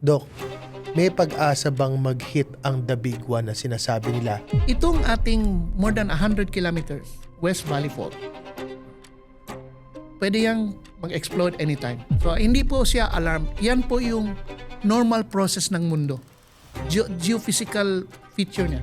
Dok, may pag-asa bang mag-hit ang The Big One na sinasabi nila? Itong ating more than 100 kilometers West Valley Fault, pwede yang mag-explode anytime. So hindi po siya alarm. Yan po yung normal process ng mundo. Geophysical feature niya.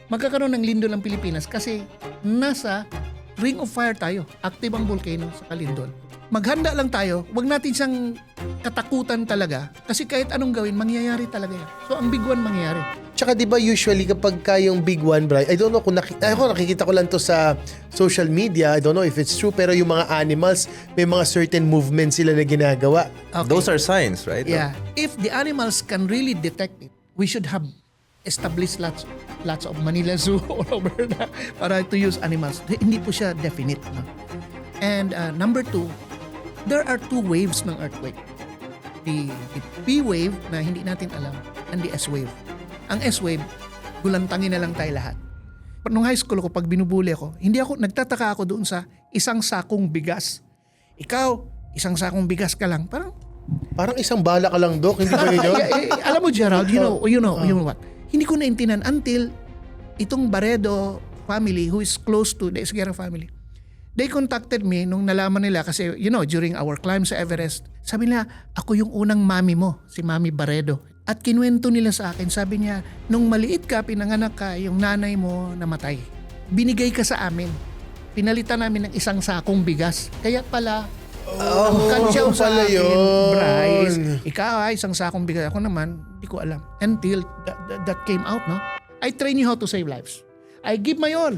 Magkakaroon ng lindol ang Pilipinas kasi nasa ring of fire tayo. Active ang volcano sa Kalindol. Maghanda lang tayo. Huwag natin siyang katakutan talaga kasi kahit anong gawin, mangyayari talaga yan. So ang big one mangyayari. Tsaka di ba usually kapag yung Big One, Bri, I don't know kung nakikita ko lang to sa social media, I don't know if it's true, pero yung mga animals, may mga certain movements sila na ginagawa. Okay. Those are signs, right? Yeah. If the animals can really detect it, we should have established lots of Manila Zoo all over na para to use animals. Hindi po siya definite. No? And number two, there are two waves ng earthquake. The P wave na hindi natin alam and the S wave. Ang S wave, gulantangin na lang tayo lahat. Nung high school ko, pag binubuli ako, nagtataka ako doon sa isang sakong bigas. Ikaw, isang sakong bigas ka lang. Parang isang bala ka lang, Dok. Hindi ba yun? Alam mo, Gerald, you know what? Hindi ko naintinan until itong Baredo family who is close to the Esguerra family. They contacted me nung nalaman nila kasi, during our climb sa Everest, sabi nila, ako yung unang mami mo, si Mami Baredo. At kinuwento nila sa akin, sabi niya, nung maliit ka, pinanganak ka, yung nanay mo namatay. Binigay ka sa amin. Pinalitan namin ng isang sakong bigas. Kaya pala, ang kantsaw sa akin, Bryce, ikaw isang sakong bigas. Ako naman, hindi ko alam. Until that came out, no? I train you how to save lives. I give my all.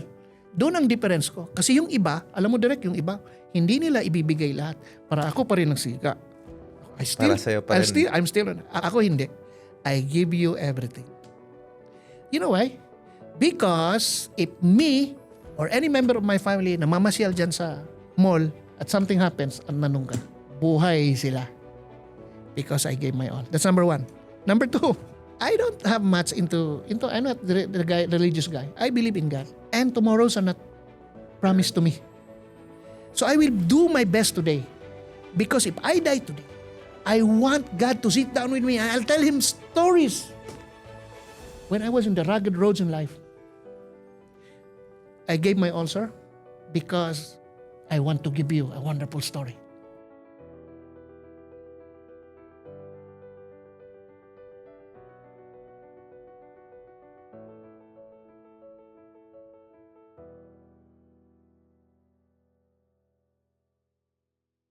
Doon ang difference ko. Kasi yung iba, alam mo direct, yung iba, hindi nila ibibigay lahat. Para ako pa rin nagsiga. Para sa'yo pa rin. I'm still, ako hindi. I give you everything. You know why? Because if me or any member of my family na mamasyal dyan sa mall at something happens, nanong ka, buhay sila. Because I gave my all. That's number one. Number two, I don't have much into I'm not the religious guy. I believe in God. And tomorrows are not promised to me. So I will do my best today. Because if I die today, I want God to sit down with me and I'll tell Him stories. When I was in the rugged roads in life, I gave my all, sir, because I want to give you a wonderful story.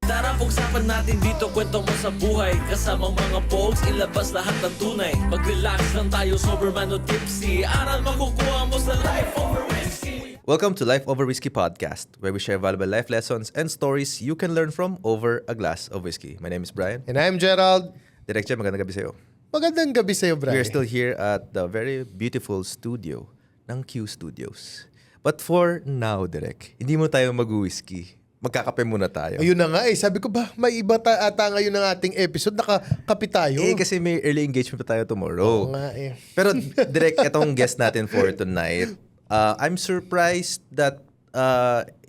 Tara, pag-usapan natin dito, kwento mo sa buhay. Kasamang mga pogs, ilabas lahat ng tunay. Mag-relax lang tayo, sober man o tipsy. Aral makukuha mo sa Life Over Whiskey. Welcome to Life Over Whiskey Podcast, where we share valuable life lessons and stories you can learn from over a glass of whiskey. My name is Brian. And I'm Gerald. Direk Che, magandang gabi sa'yo. Magandang gabi sa'yo, Bri. We are still here at the very beautiful studio ng Q Studios. But for now, Direk, hindi mo tayo mag-whiskey. Magkakape muna tayo. Ayun na nga sabi ko ba, may iba ata ngayon ng ating episode, nakakape tayo. Kasi may early engagement pa tayo tomorrow. Oo nga Pero Direk, itong guest natin for tonight, I'm surprised that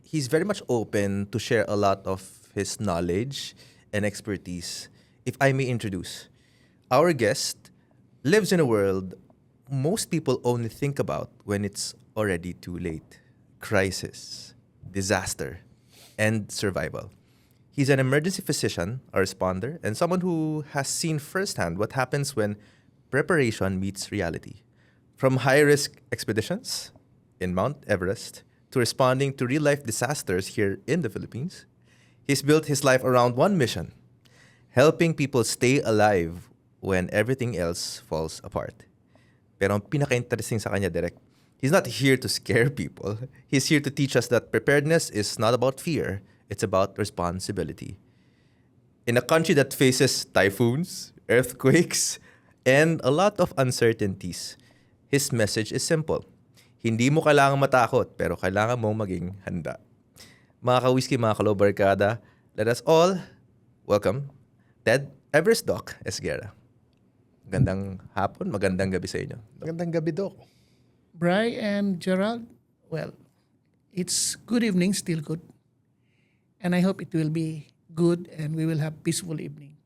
he's very much open to share a lot of his knowledge and expertise. If I may introduce, our guest lives in a world most people only think about when it's already too late. Crisis, disaster, and survival. He's an emergency physician, a responder, and someone who has seen firsthand what happens when preparation meets reality. From high-risk expeditions in Mount Everest to responding to real-life disasters here in the Philippines, he's built his life around one mission: helping people stay alive when everything else falls apart. Pero ang pinaka-interesting sa kanya, Direk, he's not here to scare people. He's here to teach us that preparedness is not about fear, it's about responsibility. In a country that faces typhoons, earthquakes, and a lot of uncertainties, his message is simple. Hindi mo kailangang matakot, pero kailangan mong maging handa. Mga ka-whiskey, mga kalobarkada, let us all welcome Ted Everest Doc Esguerra. Magandang hapon, magandang gabi sa inyo. Magandang gabi, Doc. Bri and Gerald, well, it's good evening, still good. And I hope it will be good and we will have peaceful evening.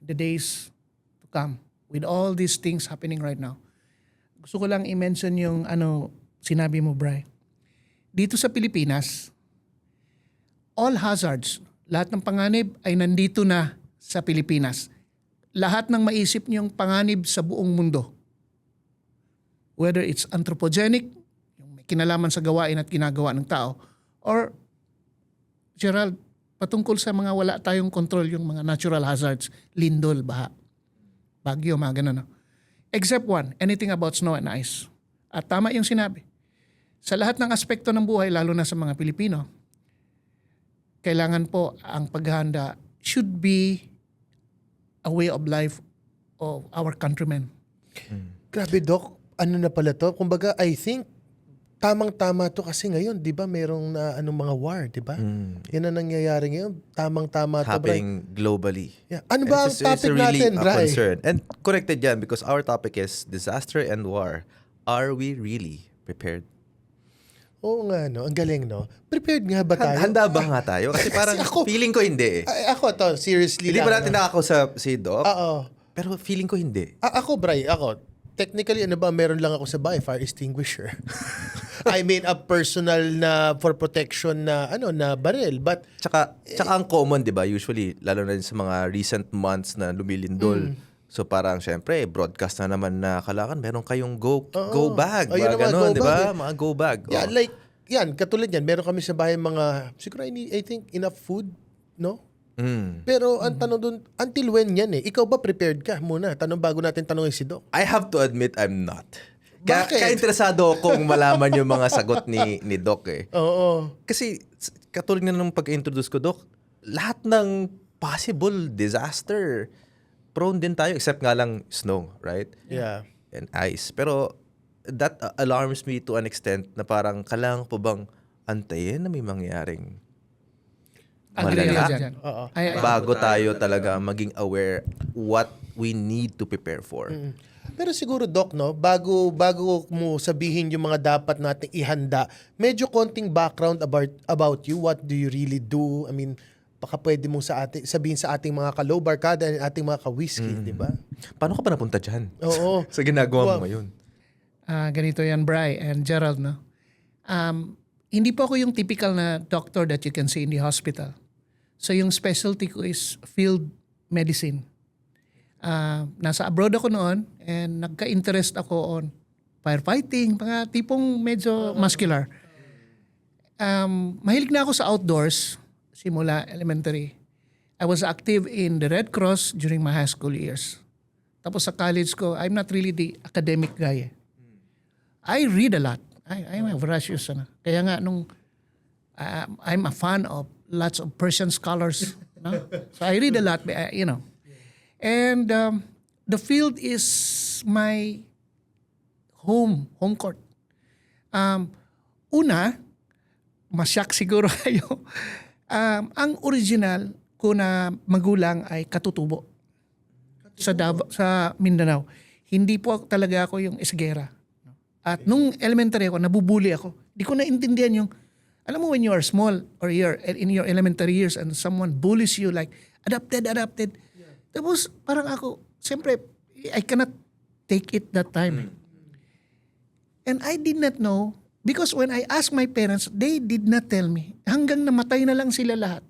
The days to come. with all these things happening right now. Gusto ko lang i-mention yung sinabi mo, Bri. Dito sa Pilipinas, all hazards, lahat ng panganib ay nandito na sa Pilipinas. Lahat ng maisip niyong panganib sa buong mundo. Whether it's anthropogenic, yung may kinalaman sa gawain at ginagawa ng tao, or, Gerald, patungkol sa mga wala tayong control, yung mga natural hazards, lindol, baha, bagyo, mga ganun. No? Except one, anything about snow and ice. At tama yung sinabi. Sa lahat ng aspekto ng buhay, lalo na sa mga Pilipino, kailangan po ang paghahanda should be a way of life of our countrymen. Grabe, Doc. Ano na pala to? Kumbaga, I think, tamang-tama to kasi ngayon, di ba, merong na mga war, di ba? Yan ang nangyayari ngayon. Tamang-tama to, Bri. Happening globally. Yeah. Ano ba ang It's topic really natin, a Bri? concern. And connected yan because our topic is disaster and war. Are we really prepared? Oo nga, no? Ang galing, no? Prepared nga ba tayo? Handa ba nga tayo? Kasi parang ako- feeling ko hindi eh. Ako to, seriously Hindi lang. ba natin no? nakakausap si Doc? Oo. Pero feeling ko hindi. Ako, Bri, technically, meron lang ako sa bahay, fire extinguisher. I mean, a personal na, for protection na, na baril. But, Tsaka ang common, di ba? Usually, lalo na sa mga recent months na lumilindol. So parang syempre, broadcast na naman na kailangan meron kayong go bag. Ayun Mga naman, ganun, go di ba? bag, eh. Mga go bag. yeah, Oh. like, yan, katulad yan, meron kami sa bahay siguro I think enough food, no? Pero ang tanong dun, until when yan eh? Ikaw ba prepared ka muna? Tanong bago natin tanongin si Doc. I have to admit, I'm not. Bakit? Kaya interesado akong malaman yung mga sagot ni Doc eh. Oo. Kasi katulad na nung pag-introduce ko, Doc, lahat ng possible disaster, prone din tayo except nga lang snow, right? Yeah. And ice. Pero that alarms me to an extent na parang kailangan po bang antayin na may mangyaring Agree malala ako dyan. Oo. bago tayo talaga maging aware what we need to prepare for. Pero siguro, Doc, no, bago mo sabihin yung mga dapat nating ihanda, medyo konting background about you. What do you really do? I mean, baka pwede mong sabihin sa ating mga ka-low barkada and ating mga ka-whiskey, di ba? Paano ka ba napunta dyan? Oo. Sa ginagawa mo ngayon? Ganito yan, Bri and Gerald, no? Hindi po ako yung typical na doctor that you can see in the hospital. So yung specialty ko is field medicine. Nasa abroad ako noon and nagka-interest ako on firefighting, mga tipong medyo muscular. Mahilig na ako sa outdoors simula elementary. I was active in the Red Cross during my high school years. Tapos sa college ko, I'm not really the academic guy. I read a lot. I'm a voracious. Kaya nga nung I'm a fan of lots of Persian scholars. No? So I read a lot, And the field is my home court. Una, masyak siguro kayo. Ang original ko na magulang ay katutubo sa Mindanao. Hindi po talaga ako yung Isgera. At nung elementary ako, nabubuli ako. Di ko naintindihan yung, alam mo when you are small or you're in your elementary years and someone bullies you like, adapted. Tapos parang ako, siyempre, I cannot take it that time. And I did not know, because when I asked my parents, they did not tell me. Hanggang namatay na lang sila lahat.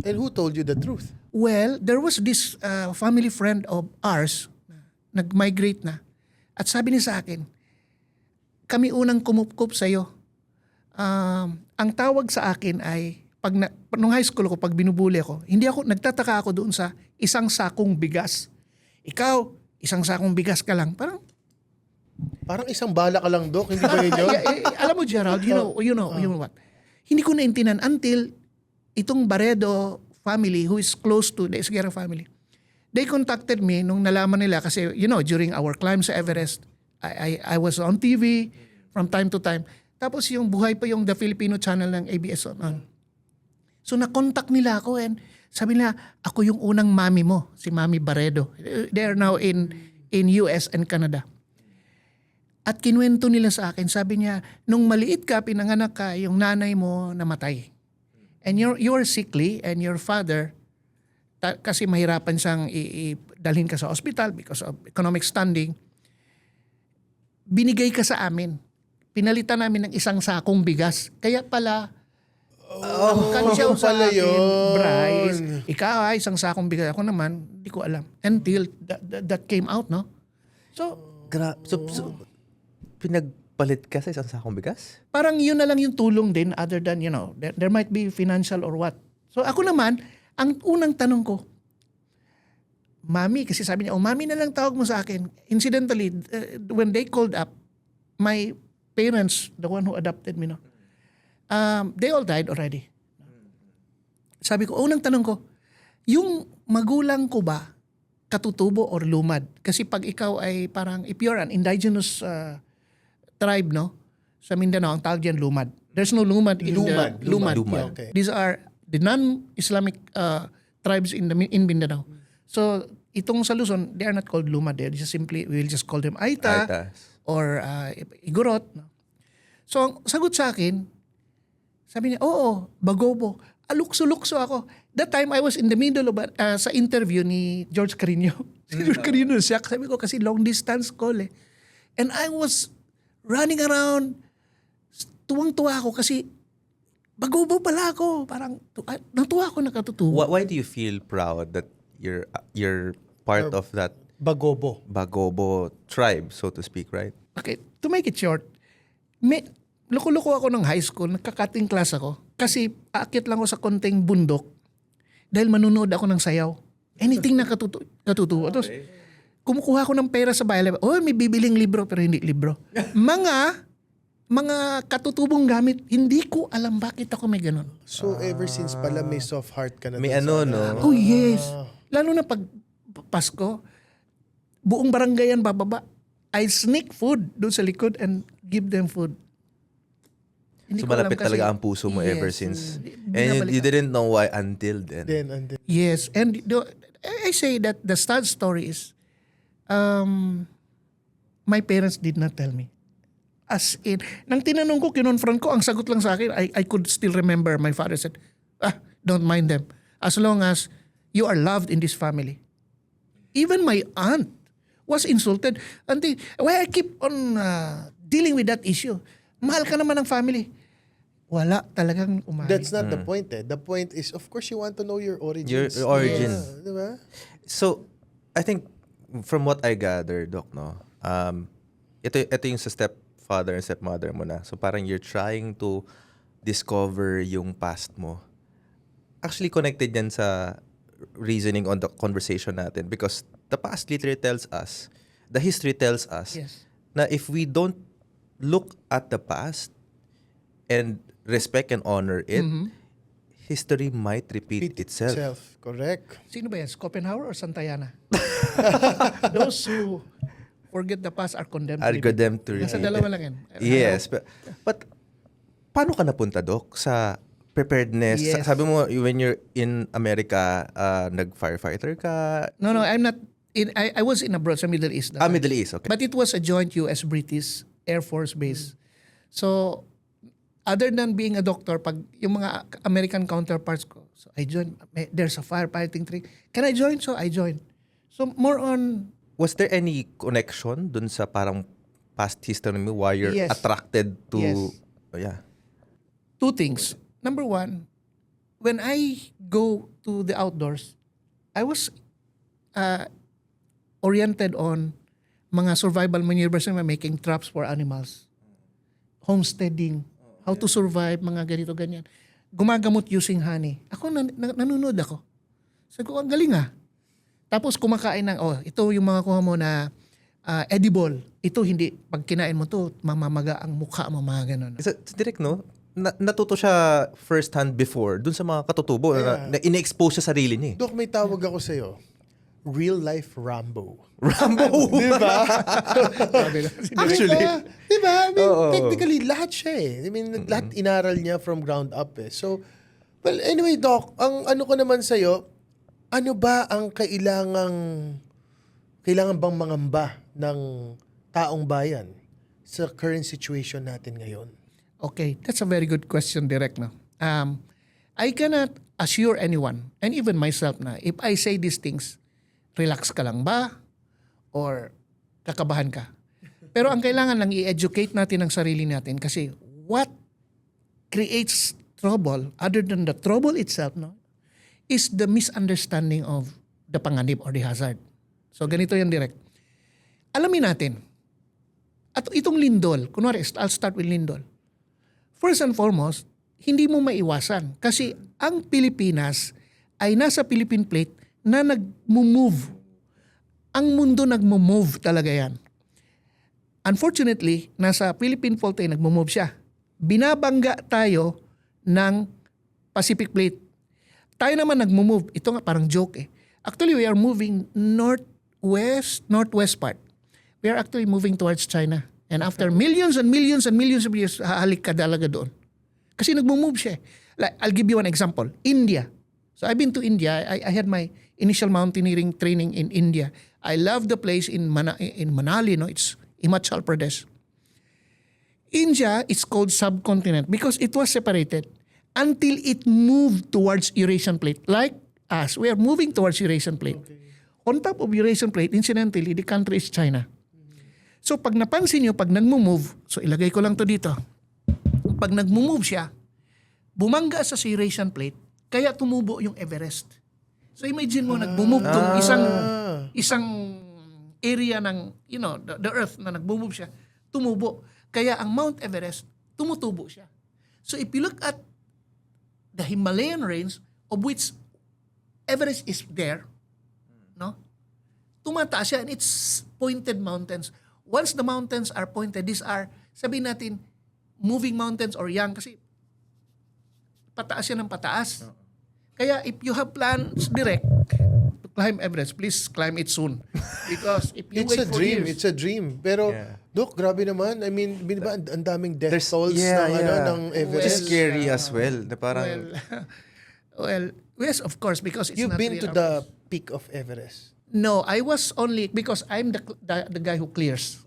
And who told you the truth? Well, there was this family friend of ours, nag-migrate na. At sabi niya sa akin, kami unang kumupkup sa'yo. Ang tawag sa akin ay, nung high school ko, pag binubuli ako, nagtataka ako doon sa isang sakong bigas. Ikaw, isang sakong bigas ka lang. Parang isang bala ka lang, Doc. Hindi ba yun yun? Alam mo, Gerald, you know what? Hindi ko naintinan until itong Baredo family who is close to the Esguerra family. They contacted me nung nalaman nila kasi, during our climb sa Everest, I was on TV from time to time. Tapos yung buhay pa yung The Filipino channel ng ABS on. So na-contact nila ako and sabi nila, ako yung unang mami mo, si Mami Baredo. They are now in US and Canada. At kinuwento nila sa akin, sabi niya, nung maliit ka, pinanganak ka, yung nanay mo namatay. And you're sickly and your father, kasi mahirapan siyang dalhin ka sa hospital because of economic standing. Binigay ka sa amin. Pinalitan namin ng isang sakong bigas. Kaya pala, ang kansyaw sa pala akin, yun. Bryce, ikaw ay isang sakong bigas. Ako naman, hindi ko alam. Until that came out, no? So, So, pinagpalit ka sa isang sakong bigas? parang yun na lang yung tulong din other than, there might be financial or what. So ako naman, ang unang tanong ko, Mami, kasi sabi niya, Mami na lang tawag mo sa akin. Incidentally, when they called up, my parents, the one who adopted me, they all died already. Sabi ko, unang tanong ko, yung magulang ko ba, katutubo or lumad? Kasi pag ikaw ay parang, if you're an indigenous tribe, no? Sa Mindanao, ang tawag dyan lumad. There's no lumad in Lumad. lumad. Lumad. Okay. These are the non-Islamic tribes in Mindanao. So, itong sa Luzon, they are not called lumad. They're just simply, we'll just call them Aita Aitas. or Igorot. No? So, ang sagot sa akin, sabi niya, oo, Bagobo. Lukso-lukso ako. That time, I was in the middle of sa interview ni George Carino. Si George Carino siya. Sabi ko, kasi long distance call eh. And I was running around. Tuwang-tuwa ako kasi Bagobo pala ako. Parang, natuwa ako nakatutuwa. Why do you feel proud that you're part of that Bagobo. Bagobo tribe, so to speak, right? Okay, to make it short, loko-loko ako ng high school, nagkakating class ako. Kasi aakyat lang ako sa konting bundok dahil manunood ako ng sayaw. Anything na katutuwa. Tapos, kumukuha ako ng pera sa bahay. Oh, may bibiling libro pero hindi libro. Mga katutubong gamit, hindi ko alam bakit ako may ganun. So ever since pala may soft heart ka na. May dun sa no? Oh yes. Lalo na pag Pasko, buong barangay yan bababa. I sneak food doon sa likod and give them food. So Hindi ko alam malapit kasi- talaga ang puso mo ever Yes. since. And Binabalik you ako. didn't know why until then. And then. Yes, and I say that the sad story is, my parents did not tell me. As in, nang tinanong ko, kinonfront ko, ang sagot lang sa akin, I could still remember my father said, don't mind them. As long as you are loved in this family. Even my aunt was insulted. Auntie, why I keep on dealing with that issue? Mahal ka naman ng family. Wala talagang umalis. That's not the point eh. The point is, of course, you want to know your origins. Your origin. Yeah, di ba? So, I think from what I gather, Doc, no, ito yung sa stepfather and stepmother mo na. So parang you're trying to discover yung past mo. Actually, connected yan sa reasoning on the conversation natin because the past literally tells us, the history tells us, Yes. na if we don't look at the past and respect and honor it, history might repeat itself. Correct. Sino ba yan? Schopenhauer or Santayana? Those who forget the past are condemned to repeat. Algorithm to Nasa repeat. dalawa lang yan. Yes. But paano ka napunta, Doc, sa preparedness? Yes. Sabi mo, when you're in America, nag-firefighter ka? No, I'm not. I was in abroad sa Middle East. Middle East, okay. But it was a joint US-British Air Force base. So, other than being a doctor, pag yung mga American counterparts ko, so I joined, there's a firefighting training. Can I join? So I joined. So more on, Was there any connection dun sa parang past history mo why you're Yes. attracted to... Yes. Oh, yeah. two things. Number one, when I go to the outdoors, I was oriented on mga survival maneuvers na making traps for animals. Homesteading, how to survive, mga ganito, ganyan. Gumagamot using honey. Ako, nanonood ako. Sabi ko, ang galing ah. Tapos kumakain ng, ito yung mga kuha mo na edible. Ito hindi, pag kinain mo to, mamamaga ang mukha mo, mga ganun. Sa direct, no? Natuto siya first hand before dun sa mga katutubo na ine-expose siya sarili niya. Dok, may tawag ako sa'yo. Real life Rambo. Rambo! Di ba? Actually. Di ba? I mean, Oo. technically, lahat siya eh. I mean, lahat inaral niya from ground up eh. So, well, anyway, Doc, ang ano ko naman sa'yo, ano ba ang kailangan bang mangamba ng taong bayan sa current situation natin ngayon? Okay, that's a very good question, Direk. No? I cannot assure anyone, and even myself na, if I say these things, Relax ka lang ba? Or kakabahan ka? Pero ang kailangan lang i-educate natin ang sarili natin kasi what creates trouble other than the trouble itself, no, is the misunderstanding of the panganib or the hazard. So ganito yan direct. Alamin natin. At itong lindol, kunwari, I'll start with lindol. First and foremost, hindi mo maiwasan kasi ang Pilipinas ay nasa Philippine Plate na nag-move. Ang mundo nag-move talaga yan. Unfortunately, nasa Philippine Fault ay nag-move siya. Binabangga tayo ng Pacific Plate. Tayo naman nag-move. Ito nga parang joke eh. Actually, we are moving northwest part. We are actually moving towards China. And after millions and millions and millions of years, hahalik ka talaga doon. Kasi nag-move siya. Like, I'll give you an example. India. So I've been to India. I had my initial mountaineering training in India. I love the place in Manali. No? It's Himachal Pradesh. India is called subcontinent because it was separated until it moved towards Eurasian Plate. Like us, we are moving towards Eurasian Plate. Okay. On top of Eurasian Plate, incidentally, the country is China. So pag napansin nyo, pag nag-move, so ilagay ko lang to dito. Pag nag-move siya, bumangga sa Eurasian Plate, kaya tumubo yung Everest. So imagine mo, nag-move tong isang area ng, the earth na nag-move siya, tumubo. Kaya ang Mount Everest, tumutubo siya. So if you look at the Himalayan range, of which Everest is there, no? Tumataas siya and it's pointed mountains. Once the mountains are pointed, these are, sabihin natin, moving mountains or young kasi pataas yan ng pataas. Kaya if you have plans direct to climb Everest, please climb it soon. Because if you It's wait a for dream. years, It's a dream. Pero, Yeah. Doc, grabe naman. I mean, ba, ang daming death tolls yeah, ng, yeah. ng Everest. It's scary as well. Na parang, well, yes, of course, because it's You've not been real to the Everest. peak of Everest. No, I was only, because I'm the guy who clears.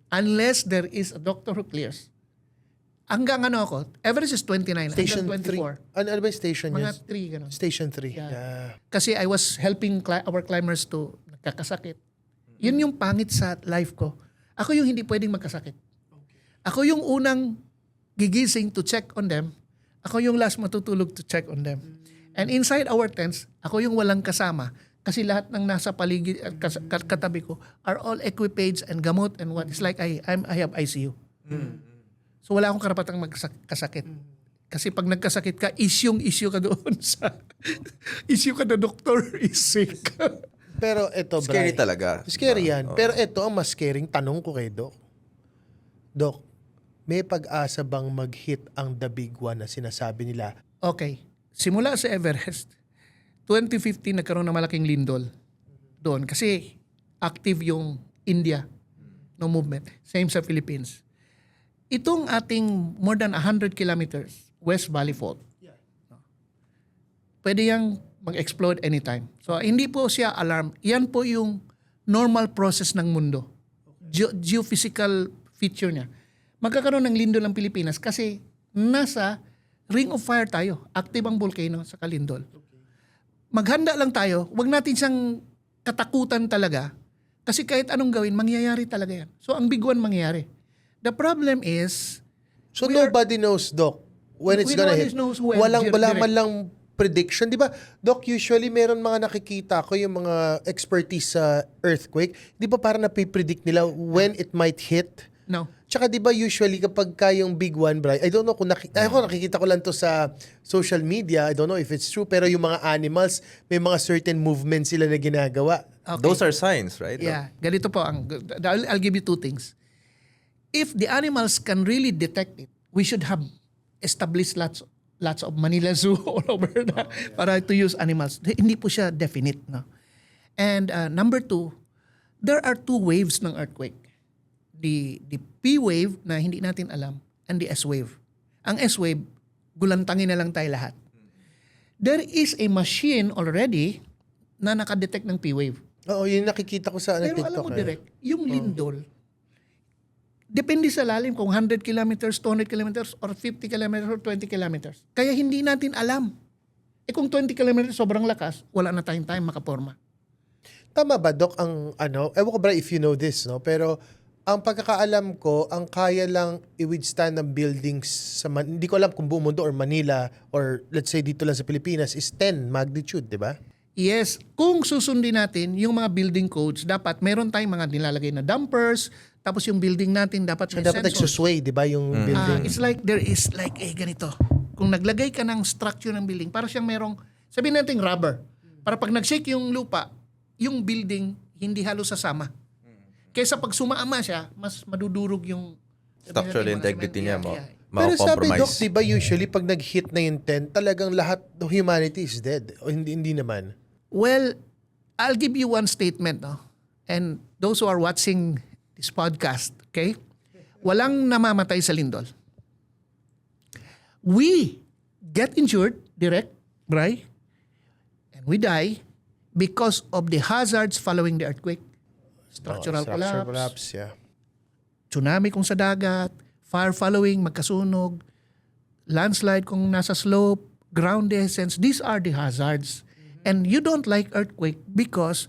Unless there is a doctor who clears. Hanggang ako, Everest is 29, Station hanggang 24. 3. Ano ba yung station Mga niya? 3, gano'n. Station 3. Yeah. Yeah. Kasi I was helping our climbers to nagkakasakit. Yun yung pangit sa life ko. Ako yung hindi pwedeng magkasakit. Ako yung unang gigising to check on them. Ako yung last matutulog to check on them. And inside our tents, ako yung walang kasama. Kasi lahat ng nasa paligid at katabi ko are all equipage and gamot and what. It's like I have ICU. So wala akong karapatang magkasakit. Kasi pag nagkasakit ka, issue ka doon sa issue ka na doktor is sick. Pero ito, scary Bri, talaga. Scary yan. Pero ito ang mas scaring tanong ko kay Doc. Doc, may pag-asa bang mag-hit ang the big one na sinasabi nila? Okay. Simula sa Everest, 2015 nagkaroon ng malaking lindol doon kasi active yung India no movement. Same sa Philippines. Itong ating more than 100 kilometers West Valley Fault, pwede yang mag-explode anytime. So hindi po siya alarm. Yan po yung normal process ng mundo. Geophysical feature niya. Magkakaroon ng lindol ang Pilipinas kasi nasa ring of fire tayo. Active ang volcano sa Kalindol. Maghanda lang tayo. Huwag natin siyang katakutan talaga. Kasi kahit anong gawin, mangyayari talaga yan. So ang big one mangyayari. The problem is, So nobody knows, Doc, when it's gonna nobody hit. knows when, Wala direct. man lang prediction. Di ba, Doc, usually meron mga nakikita ko yung mga expertise sa earthquake. Di ba parang napipredict nila when it might hit? no. Tsaka di ba usually kapag yung big one, Bri, I don't know kung ako nakikita ko lang to sa social media, I don't know if it's true, pero yung mga animals, may mga certain movements sila na ginagawa. Okay. Those are signs, right? Yeah. Ganito po. I'll give you two things. If the animals can really detect it, we should have established lots of Manila Zoo all over para to use animals. Hindi po siya definite. No? And number two, there are two waves ng earthquake. The P wave na hindi natin alam and the S wave. Ang S wave, gulantangin na lang tayo lahat. There is a machine already na nakadetect ng P wave. Oo, yun nakikita ko sa Pero TikTok. alam mo direct, yung lindol, depende sa lalim kung 100 kilometers, 200 kilometers, or 50 kilometers, or 20 kilometers. Kaya hindi natin alam. Kung 20 kilometers sobrang lakas, wala na tayong time makaporma. Tama ba, Doc, ang ewan ko ba if you know this, no? Pero ang pagkakaalam ko, ang kaya lang i-withstand ng buildings hindi ko alam kung buong mundo or Manila or let's say dito lang sa Pilipinas is 10 magnitude, di ba? Yes, kung susundin natin yung mga building codes, dapat meron tayong mga nilalagay na dampers, tapos yung building natin dapat may Dapat sensor. nagsusway, di ba, yung building? It's like there is like ganito. Kung naglagay ka ng structure ng building, para siyang merong, sabihin natin rubber. Para pag nag-shake yung lupa, yung building hindi halos sasama. Kaysa pag sumaama siya, mas madudurog yung Structural mga integrity niya mo. Pero sabi, Doc, Ma-compromise. di ba usually pag nag-hit na yung 10, talagang lahat ng humanity is dead? O hindi naman? Well, I'll give you one statement, no? And those who are watching this podcast, okay? Walang namamatay sa lindol. We get injured, direct, Bri, and we die because of the hazards following the earthquake. Structural collapse, yeah. tsunami kung sa dagat, fire following, magkasunog, landslide kung nasa slope, ground descents. These are the hazards. And you don't like earthquake because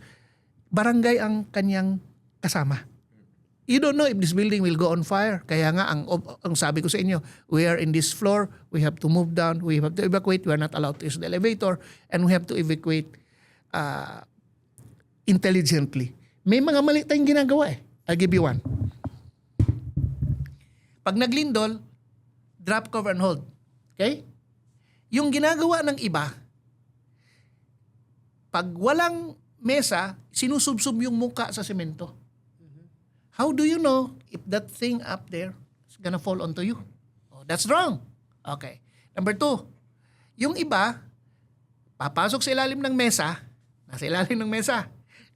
barangay ang kanyang kasama. You don't know if this building will go on fire. Kaya nga, ang sabi ko sa inyo, we are in this floor, we have to move down, we have to evacuate, we are not allowed to use the elevator, and we have to evacuate intelligently. May mga mali tayong ginagawa eh. I'll give you one. Pag naglindol, drop, cover, and hold. Okay? Yung ginagawa ng iba, pag walang mesa, sinusubsub yung muka sa semento. How do you know if that thing up there is gonna fall onto you? Oh, that's wrong. Okay. Number 2, yung iba, papasok sa ilalim ng mesa, nasa ilalim ng mesa,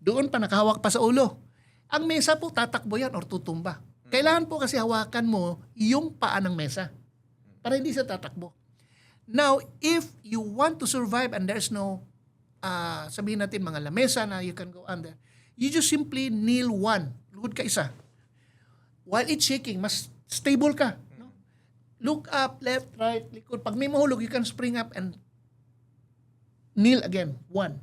doon pa nakahawak pa sa ulo. Ang mesa po, tatakbo yan or tutumba. Kailangan po kasi hawakan mo yung paa ng mesa para hindi siya tatakbo. Now, if you want to survive and there's no, sabihin natin mga lamesa na you can go under, you just simply kneel one. Luhod ka isa. While it's shaking, mas stable ka. No? Look up, left, right, likod. Pag may mahulog, you can spring up and kneel again. One.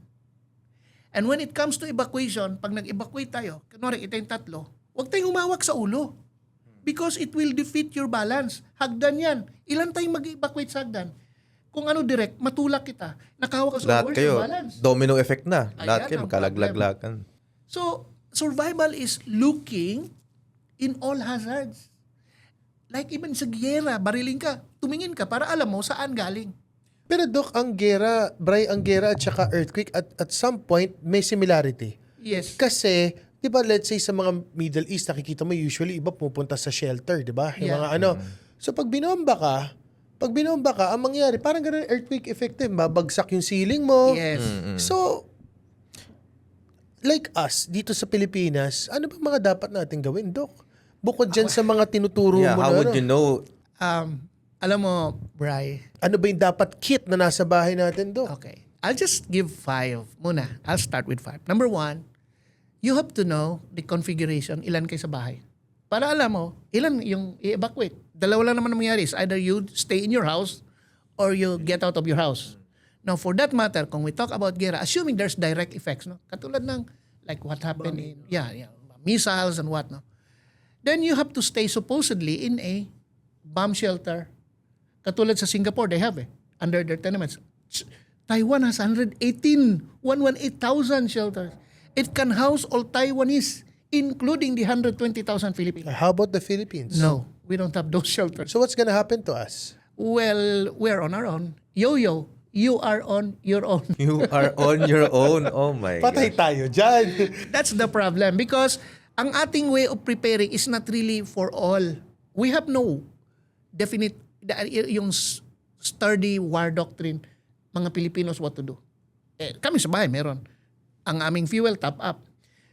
And when it comes to evacuation, pag nag-evacuate tayo, kunwari ito yung 3, huwag tayong humawak sa ulo. Because it will defeat your balance. Hagdan yan. Ilan tayong mag-evacuate sa hagdan? Kung ano direct, matulak kita. Nakahawak ka sa Lahat ulo, where's kayo, your balance? domino effect na. Lahat Ayan kayo ang magkalaglagan. So, survival is looking in all hazards. Like even sa giyera, bariling ka, tumingin ka para alam mo saan galing. Pero Doc, ang gera at saka earthquake at some point may similarity. Yes. Kasi, di ba, let's say sa mga Middle East, nakikita mo usually iba pupunta sa shelter, di ba? Yung Yeah. mga So pag binomba ka, ang mangyayari, parang ganun earthquake effect, babagsak yung ceiling mo. Yes. So, like us, dito sa Pilipinas, ano ba mga dapat natin gawin, Doc? Bukod dyan sa mga tinuturo Yeah, mo how na, would you know? Alam mo, Bri, ano ba yung dapat kit na nasa bahay natin, Doc? okay. I'll just give 5 muna. I'll start with 5. Number 1, you have to know the configuration, ilan kayo sa bahay. Para alam mo, ilan yung i-evacuate. Dalawa lang naman nangyayari. Either you stay in your house or you get out of your house. Now, for that matter, kung we talk about gera, assuming there's direct effects, no? Katulad ng like what happened in missiles and what, no? Then you have to stay supposedly in a bomb shelter. Katulad sa Singapore, they have under their tenements. Taiwan has 118,000 shelters. It can house all Taiwanese, including the 120,000 Filipinos. How about the Philippines? No, we don't have those shelters. So what's gonna happen to us? Well, we're on our own. Yo-yo, you are on your own. You are on your own. Oh my Patay gosh. tayo dyan. That's the problem because ang ating way of preparing is not really for all. We have no definite, yung sturdy war doctrine, mga Filipinos what to do. Kami sa bahay, meron. Ang aming fuel, top up.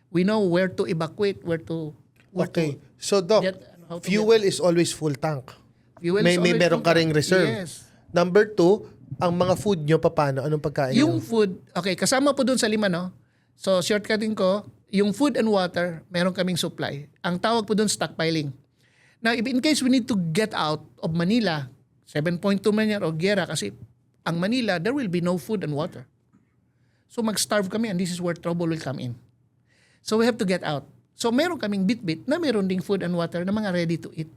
We know where to evacuate, where to Okay. So, Doc, how to fuel is always full tank. Fuel May is always meron ka full ring tank. reserve. Yes. Number 2, ang mga food nyo, paano? Anong pagkain Yung nyo? food, okay, kasama po dun sa 5, no? So, shortcutting ko, yung food and water, meron kaming supply. Ang tawag po dun, stockpiling. Now, if in case we need to get out of Manila, 7.2 man yan, o gera, kasi ang Manila, there will be no food and water. So, mag-starve kami and this is where trouble will come in. So we have to get out. So meron kaming bit-bit na meron ding food and water na mga ready to eat.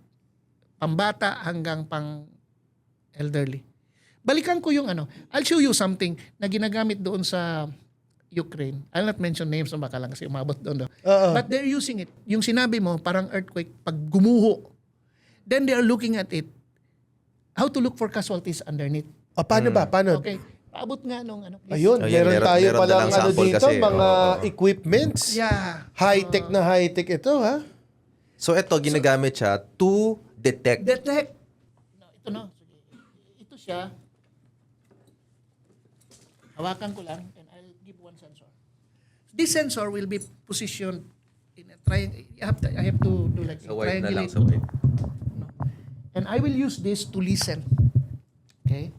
Pambata hanggang pang elderly. Balikan ko yung ano. I'll show you something na ginagamit doon sa Ukraine. I'll not mention names na baka lang kasi umabot doon. But they're using it. Yung sinabi mo, parang earthquake, pag gumuho, then they are looking at it. How to look for casualties underneath. Paano ba? Paano? Okay. Paabot nga nung ano. Please. Ayun, Ayan, tayo meron palang dalang ano sample dito, kasi. mga Oo. equipments. Yeah. High-tech na high-tech ito, ha? So ito, ginagamit siya to detect. Detect. No, ito na. Sige. Ito siya. Hawakan ko lang and I'll give one sensor. This sensor will be positioned in a triangle. I have to do like Sa white na lang, triangulate. sa white. And I will use this to listen. Okay?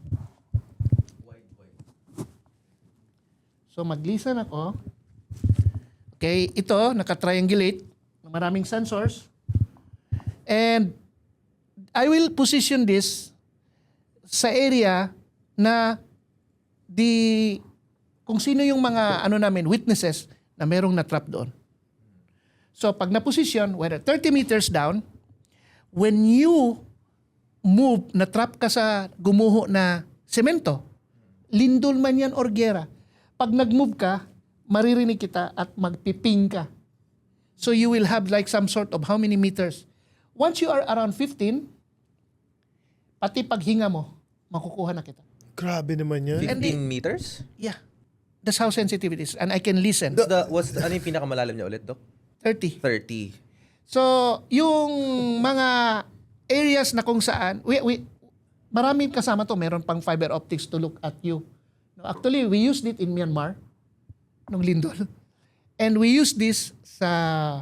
So mag-listen ako. Okay, ito naka-triangulate, maraming sensors. And I will position this sa area na kung sino yung mga namin witnesses na merong na-trap doon. So pag na-position, whether 30 meters down, when you move, na-trap ka sa gumuho na semento, lindol man yan or gera, pag nag-move ka, maririnig kita at magpiping ka. So you will have like some sort of how many meters. Once you are around 15, pati paghinga mo, makukuha na kita. Grabe naman yan. 15 meters? Yeah. That's how sensitive it is. And I can listen. Ano yung pinakamalalim niya ulit, Doc? 30. 30. So, yung mga areas na kung saan, maraming kasama to, meron pang fiber optics to look at you. No, actually, we used it in Myanmar, nung lindol. And we used this sa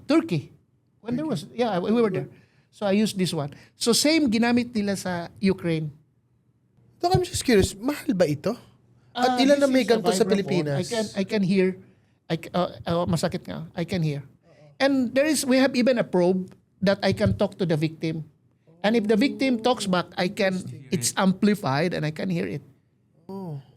Turkey. When there was, we were there. So I used this one. So same ginamit nila sa Ukraine. Doc, I'm just curious, mahal ba ito? At ilan na This may is a ganito sa vibraphone. Pilipinas? I can hear. Masakit nga. I can hear. And we have even a probe that I can talk to the victim. And if the victim talks back, it's amplified and I can hear it.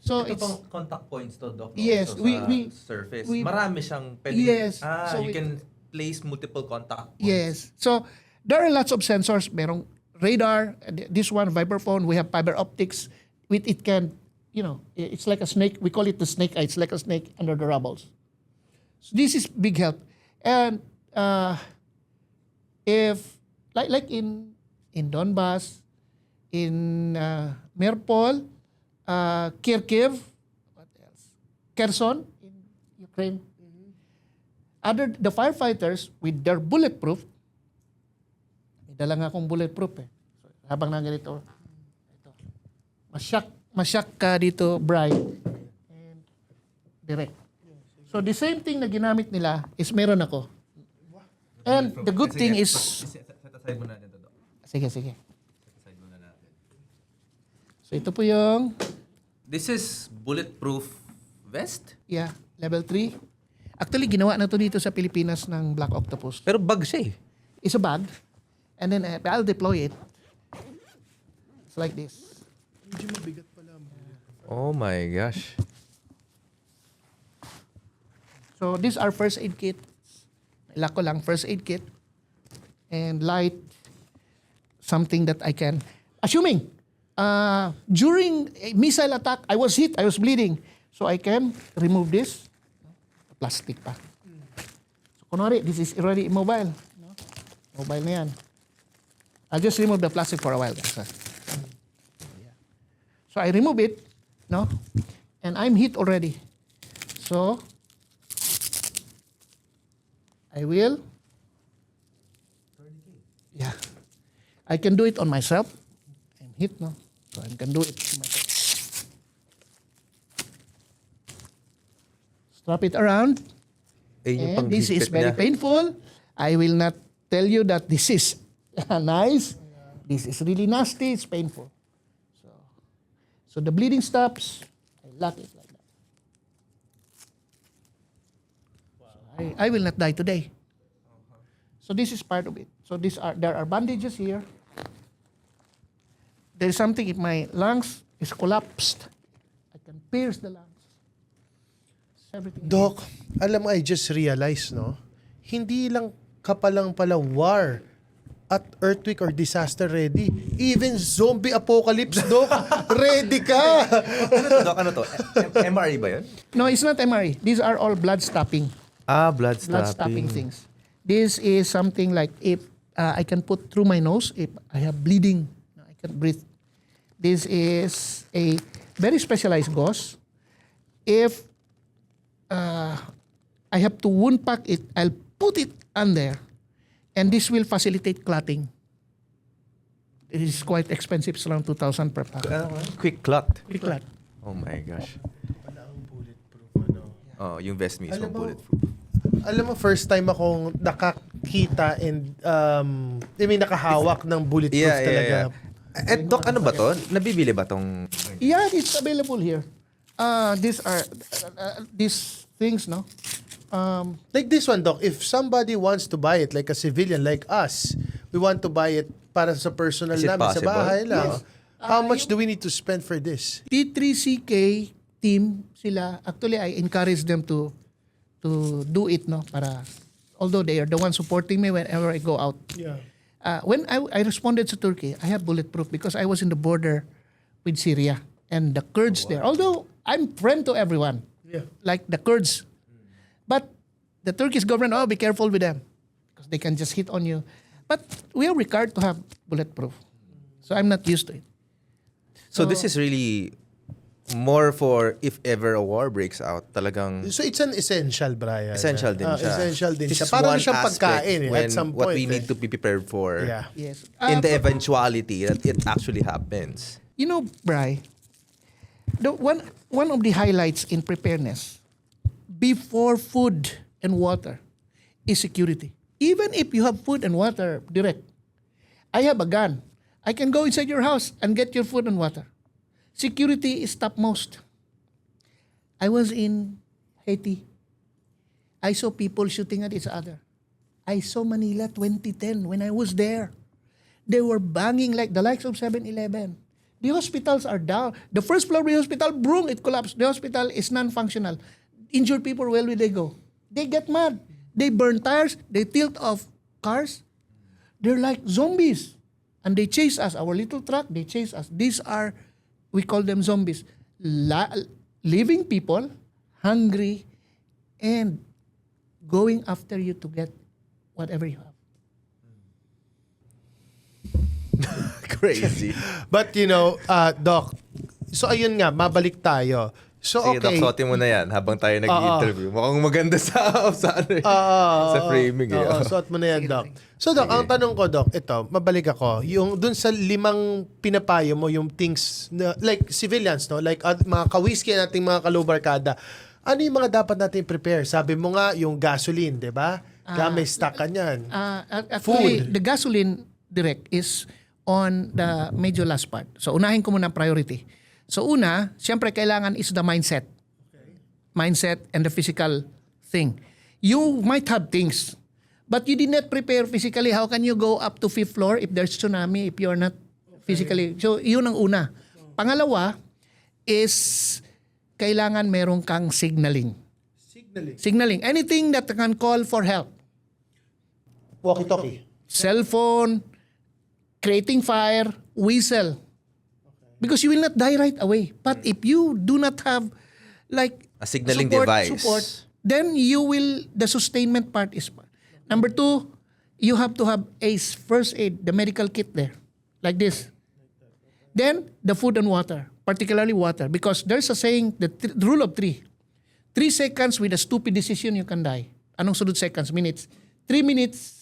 So Ito it's, pang contact points to, Doc. Yes, So, we- sa surface. we- Marami siyang pwedeng... Yes. So you we- can place multiple contact points. yes. So there are lots of sensors. Merong radar, this one, vibraphone, we have fiber optics. It can, it's like a snake. We call it the snake eye. It's like a snake under the rubbles. So this is big help. And if, like in Donbas, in Mariupol, Kharkiv, what else? Kherson in Ukraine. The firefighters with their bulletproof, may dala nga akong bulletproof eh. So, habang nanganito, ito. Masyak ka dito, bright, and direct. So the same thing na ginamit nila is meron ako. And the good thing is, Set aside muna natin to, Doc. sige. Set aside muna natin. So ito po yung, This is bulletproof vest? level 3. Actually, ginawa na to dito sa Pilipinas ng Black Octopus. Pero bag siya eh. It's a bag. And then I'll deploy it. It's like this. Oh my gosh. So these are first aid kit. Ilak ko lang, first aid kit. And light. Something that I can. Assuming, during a missile attack, I was hit, I was bleeding. So I can remove this. Plastic pa. So kunwari, this is already immobile. No? Mobile na yan. I'll just remove the plastic for a while. So I remove it, no? And I'm hit already. So I will. Yeah. I can do it on myself. I'm hit, no? So I can do it to myself. Strap it around. Ayun yung And this is pang-higpit very niya. painful. I will not tell you that this is nice. This is really nasty. It's painful. So the bleeding stops. I lock it like that. So I will not die today. So this is part of it. So there are bandages here. There is something if my lungs is collapsed. I can pierce the lungs. everything. Doc, alam mo, I just realized, no? Hindi lang ka palang pala war at earthquake or disaster ready. Even zombie apocalypse, Doc, ready ka! Ano to, Doc? Ano to? MRE ba yun? No, it's not MRE. These are all blood stopping. Blood Blood-stopping things. This is something like if I can put through my nose, if I have bleeding, I can breathe. This is a very specialized gauze. If I have to wound pack it, I'll put it under, and this will facilitate clotting. It is quite expensive. It's around 2,000 per pack. Quick clot. Quick clot. Oh my gosh. Wala akong bulletproof, ano. Oh, yung vest mismo Alam mo, bulletproof. Alam mo, first time akong nakakita and, nakahawak ng bulletproof talaga. Eh, Doc, ano ba to? Nabibili ba tong... Yeah, it's available here. These are these things, no? Like this one, Doc, if somebody wants to buy it, like a civilian like us, we want to buy it para sa personal Is it namin, sa possible? bahay lang. Yes. How much do we need to spend for this? T3CK team sila. Actually, I encourage them to do it, no? Para, although they are the ones supporting me whenever I go out. Yeah. When I responded to Turkey, I have bulletproof because I was in the border with Syria and the Kurds there. Although I'm friend to everyone, Yeah. like the Kurds, but the Turkish government, be careful with them because they can just hit on you. But we are required to have bulletproof, so I'm not used to it. So this is really more for if ever a war breaks out, talagang So it's an essential, Brian. essential din siya. Essential din This siya. is Parang one siyang aspect pagkain when at some what point. we need to be prepared for Yeah. Yes. in the eventuality that it actually happens. You know, Bri, one of the highlights in preparedness before food and water is security. Even if you have food and water direct, I have a gun. I can go inside your house and get your food and water. Security is topmost. I was in Haiti. I saw people shooting at each other. I saw Manila 2010 when I was there. They were banging like the likes of 7-Eleven. The hospitals are down. The first floor of the hospital, boom, it collapsed. The hospital is non-functional. Injured people, where will they go? They get mad. They burn tires. They tilt off cars. They're like zombies. And they chase us. Our little truck, they chase us. These are, we call them zombies. Living people, hungry, and going after you to get whatever you have. Crazy. But Doc, so ayun nga, mabalik tayo. So Sige, Doc, okay. suotin mo na yan habang tayo nag-i-interview. Mukhang maganda sa framing. Oo, suot mo na yan, Doc. So, Doc, ang tanong ko, Doc, ito, mabalik ako. Yung dun sa 5 pinapayo mo, yung things, like civilians, no? Like mga kawiski nating mga kalubarkada, ano yung mga dapat natin prepare? Sabi mo nga, yung gasoline, di ba? Kaya may stock ka niyan. Actually, Food. the gasoline direct is on the medyo last part. So, unahin ko muna ang priority. So, una, siyempre kailangan is the mindset. Mindset and the physical thing. You might have things, but you did not prepare physically. How can you go up to 5th floor if there's tsunami if you're not physically? So, yun ang una. Pangalawa is kailangan meron kang signaling. Signaling. Anything that can call for help. Walkie-talkie. Cell phone, creating fire, whistle. Because you will not die right away. But if you do not have like A signaling device. then you will, the sustainment part is. Number 2, you have to have a first aid, the medical kit there. Like this. Then, the food and water. Particularly water. Because there's a saying, the rule of 3. 3 seconds with a stupid decision, you can die. Anong sunod seconds? Minutes. 3 minutes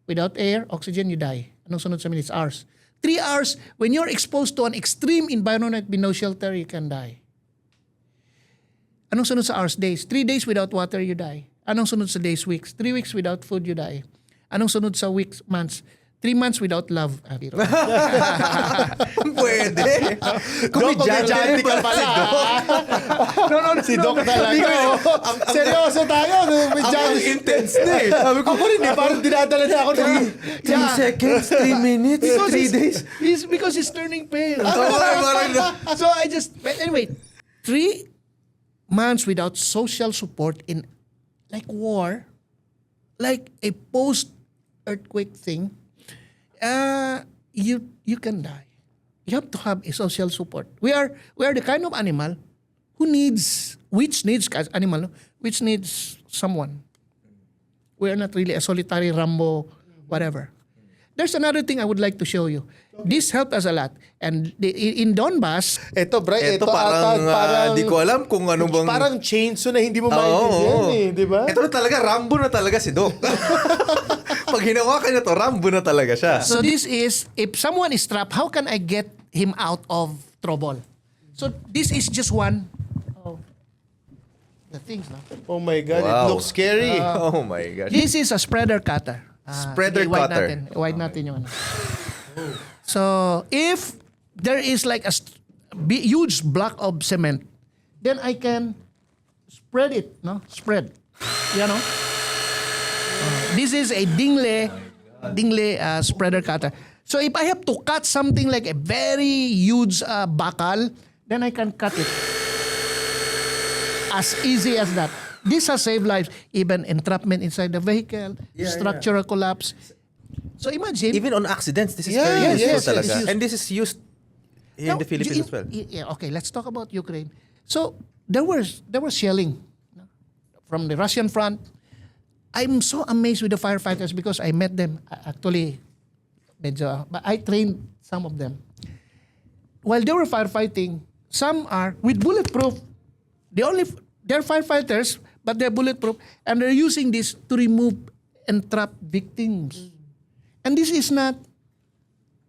without air, oxygen, you die. Anong sunod sa minutes? Hours. 3 hours, when you're exposed to an extreme environment with no shelter, you can die. Anong sunod sa hours? Days. 3 days without water, you die. Anong sunod sa days? Weeks. 3 weeks without food, you die. Anong sunod sa weeks? Months. 3 months without love. Pwede. Komedyante ka pala. Si Doc talaga. Seryoso tayo. Ang intense na eh. Sabi ko rin, parang dinadala na ako. 3 seconds, 3 minutes, 3 days. Because he's turning pale. Parang So I just, but anyway, 3 months without social support in like war, like a post-earthquake thing, you can die. You have to have a social support. We are the kind of animal which needs someone. We are not really a solitary Rambo, whatever. There's another thing I would like to show you. This helped us a lot. And in Donbass, Ito, Bray, Ito ito ata, parang, di ko alam kung ano bang... Parang chainsaw na hindi mo maintindihan eh, di ba? Ito na talaga, Rambo na talaga si Doc. Pag hinawakan niya to, Rambo na talaga siya. so this is, if someone is trapped, how can I get him out of trouble? So this is just one of the things. No? Oh my God, Wow. it looks scary. Oh my gosh. This is a spreader cutter. Spreader sige, cutter. Wide natin yung ano. So, if there is like a huge block of cement, then I can spread it, no? Spread. You know? This is a dingle spreader cutter. So, if I have to cut something like a very huge bakal, then I can cut it. As easy as that. This has saved lives. Even entrapment inside the vehicle, structural collapse. So imagine. Even on accidents, this is Yeah, very useful yes, talaga. it's used. And this is used in Now, the Philippines as well. Okay, let's talk about Ukraine. So there was shelling from the Russian front. I'm so amazed with the firefighters because I met them. Actually, but I trained some of them. While they were firefighting, some are with bulletproof. They're firefighters, but they're bulletproof, and they're using this to remove entrapped victims. And this is not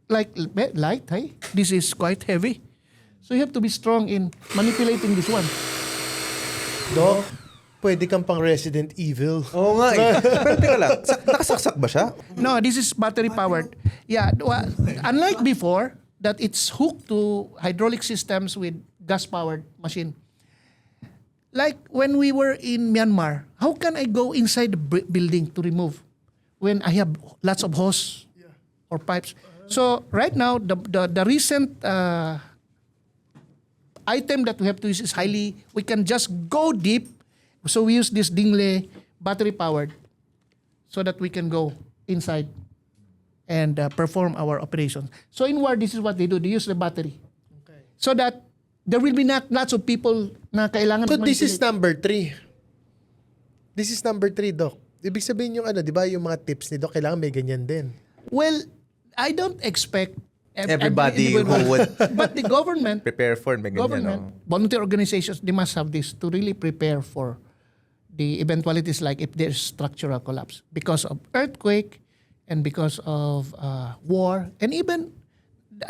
like light, hey? This is quite heavy. So you have to be strong in manipulating this one. Doc, pwede kang pang Resident Evil. Oo nga eh. Pero teka lang, nakasaksak ba siya? No, this is battery powered. Yeah, unlike before that it's hooked to hydraulic systems with gas powered machine. Like when we were in Myanmar, how can I go inside the building to remove when I have lots of hose or pipes? So right now, the recent item that we have to use is we can just go deep. So we use this dingle battery powered so that we can go inside and perform our operations. So in war, this is what they do. They use the battery. So that there will be not lots of people na kailangan. So this is number 3. This is number 3, Doc. Ibig sabihin yung di ba, yung mga tips ni Doc, kailangan may ganyan din. Well, I don't expect Everybody who would but the government, prepare for may ganyan. volunteer organizations, they must have this to really prepare for the eventualities like if there's structural collapse because of earthquake and because of war and even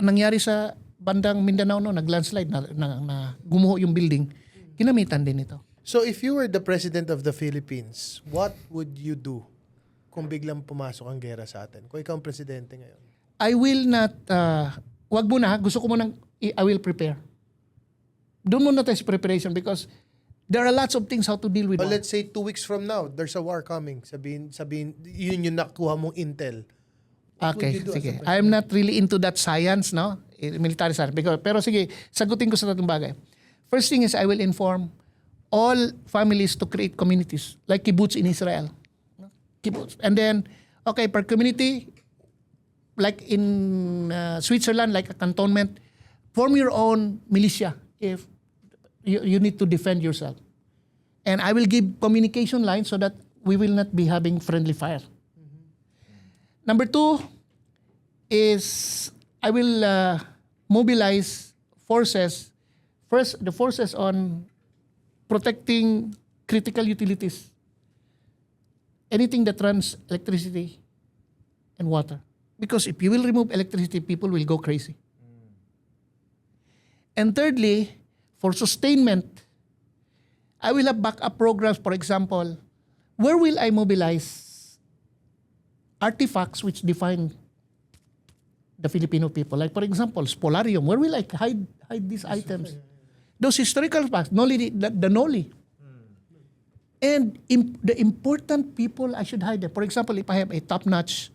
nangyari sa bandang Mindanao nag-landslide na gumuho yung building, ginamitan din ito. So if you were the president of the Philippines, what would you do kung biglang pumasok ang gera sa atin? Kung ikaw ang presidente ngayon. I will not, wag mo na, gusto ko munang, I will prepare. Doon muna tayo sa preparation because there are lots of things how to deal with But war. let's say 2 weeks from now, there's a war coming. Sabihin, yun yung nakuha mong intel. What would Okay, you do as a sige. president? I'm not really into that science, no? Military science. Pero sige, sagutin ko sa tatlong bagay. First thing is I will inform all families to create communities like kibbutz in Israel. Kibbutz. And then, okay, per community, like in Switzerland, like a cantonment, form your own militia if you need to defend yourself. And I will give communication lines so that we will not be having friendly fire. Number 2 is I will mobilize forces. First, the forces on protecting critical utilities. Anything that runs electricity and water. Because if you will remove electricity, people will go crazy. And thirdly, for sustainment, I will have backup programs. For example, where will I mobilize artifacts which define the Filipino people? Like, for example, Spolarium. Where will I hide these items? Those historical facts, the Noli. And the important people I should hide them. For example, if I have a top-notch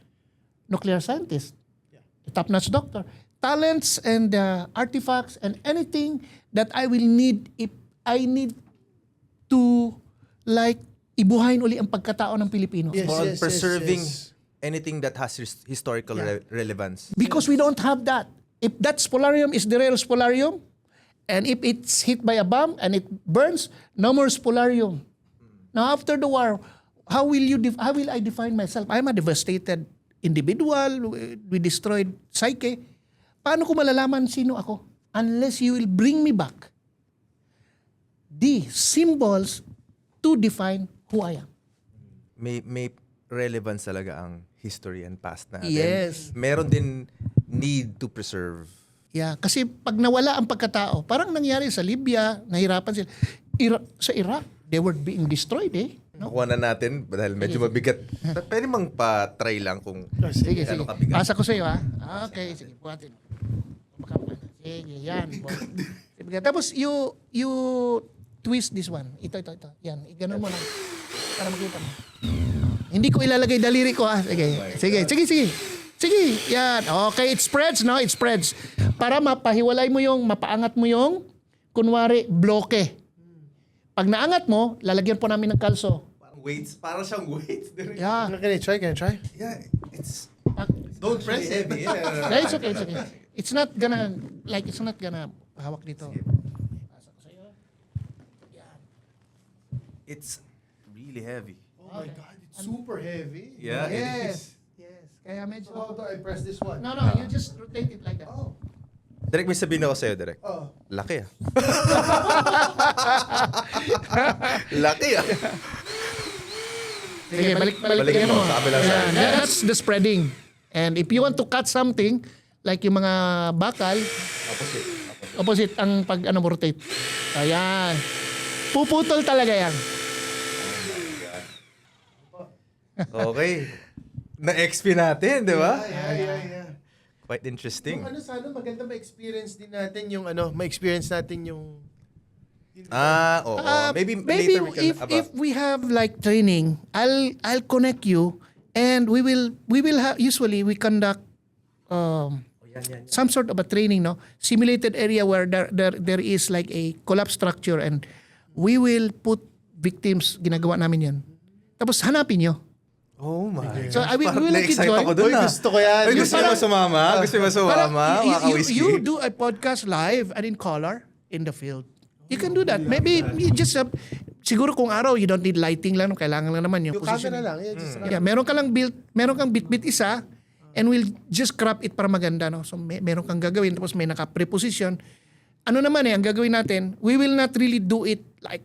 nuclear scientist, a top-notch doctor, talents and artifacts and anything that I will need if I need to like ibuhayin uli ang pagkatao ng Pilipino. Yes, More on yes, yes, preserving yes. anything that has historical relevance. Because we don't have that. If that spolarium is the real spolarium, and if it's hit by a bomb and it burns, no more spolarium. Now after the war, how will I define myself? I'm a devastated individual. We destroyed psyche. Paano ko malalaman sino ako? Unless you will bring me back the symbols to define who I am. May relevance talaga ang history and past natin. Yes. Meron din need to preserve. Yeah, kasi pag nawala ang pagkatao, parang nangyari sa Libya, nahirapan sila. Sa Iraq, they were being destroyed Nakuha na natin dahil medyo mabigat. Pwede mang pa-try lang kung Sige, sige. gano'ng kabigat. Pasa ko sa iyo, ha? Okay, sige. Buhatin. Sige, yan. Sige, tapos you twist this one. Ito. Yan, iganon mo lang. Para makita mo. Hindi ko ilalagay daliri ko, ha? Sige. Sige, yan. Okay, it spreads, no? It spreads. Para mapahiwalay mo mapaangat mo kunwari, bloke. Pag naangat mo, lalagyan po namin ng kalso. Parang siyang weights. Yeah. Can I try? Yeah, it's Don't press it. Yeah, it's okay. It's not gonna hawak dito. it's really heavy. Oh my God, it's super heavy. Yeah, it is. Yes. Kaya medyo... How do I press this one? No, you just rotate it like that. Oh. Direk, may sabihin ako sa'yo, Direk. Oh. Laki Laki Sige, Balikan mo, sa kabilang side. That's the spreading. And if you want to cut something, like yung mga bakal, opposite ang pag rotate. Ayan. Puputol talaga yan. Okay. Na-XP natin, di ba? Yeah. Quite interesting. Yung sana maganda ma-experience din natin ma-experience natin yung Oo. Maybe later we can if we have like training, I'll connect you, and we will have, usually we conduct some sort of a training, no, simulated area where there is like a collapse structure, and we will put victims. Ginagawa namin yan. Tapos hanapin nyo. Oh my. So we Parang will let you na-excite join. ako dun, Gusto ko yan. Uy, gusto mo sumama? Gusto mo sumama? You do a podcast live and in color in the field. You can do that. Maybe you just siguro kung araw you don't need lighting lang, kailangan lang naman yung position. Camera lang. Yeah, Meron kang bit isa, and we'll just crop it para maganda, no. So meron kang gagawin, tapos may naka-preposition. Ano naman ang gagawin natin, we will not really do it like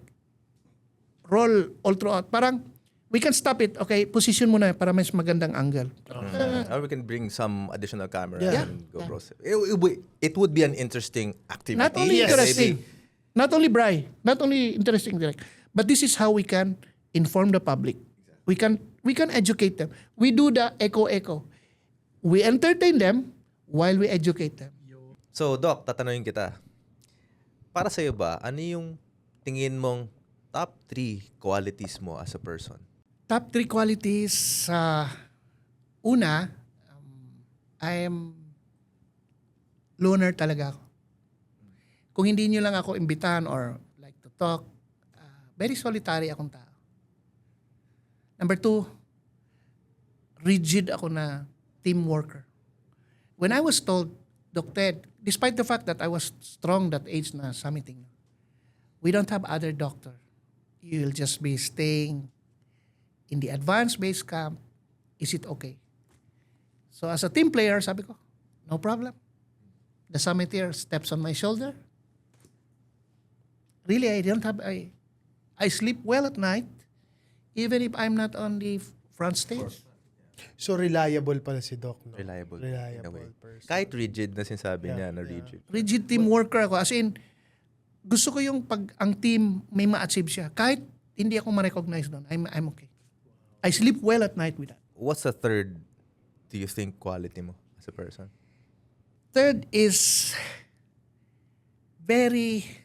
roll all throughout. Parang we can stop it. Okay, position mo na para mas magandang angle. Or we can bring some additional camera Yeah. and go bros. It would be an interesting activity. Not only Yes. interesting, not only interesting, direct, but this is how we can inform the public. We can educate them. We do the echo. We entertain them while we educate them. So, Doc, tatanungin kita. Para sa'yo ba, ano yung tingin mong top 3 qualities mo as a person? Top 3 qualities. Una, I am loner talaga ako. Kung hindi nyo lang ako imbitahan or like to talk, very solitary akong tao. Number 2, rigid ako na team worker. When I was told, Doc Ted, despite the fact that I was strong that age na summiting, we don't have other doctor. You'll just be staying in the advanced base camp. Is it okay? So as a team player, sabi ko, no problem. The summiteer steps on my shoulder. Really, I sleep well at night, even if I'm not on the front stage. So reliable pala si Doc, no? Reliable. in a way. Reliable person. Kahit rigid na sinasabi niya na rigid. Rigid team worker ako. As in, gusto ko yung pag ang team may ma-achieve siya. Kahit hindi ako ma-recognize doon, I'm okay. I sleep well at night with that. What's the third, do you think, quality mo as a person? Third is very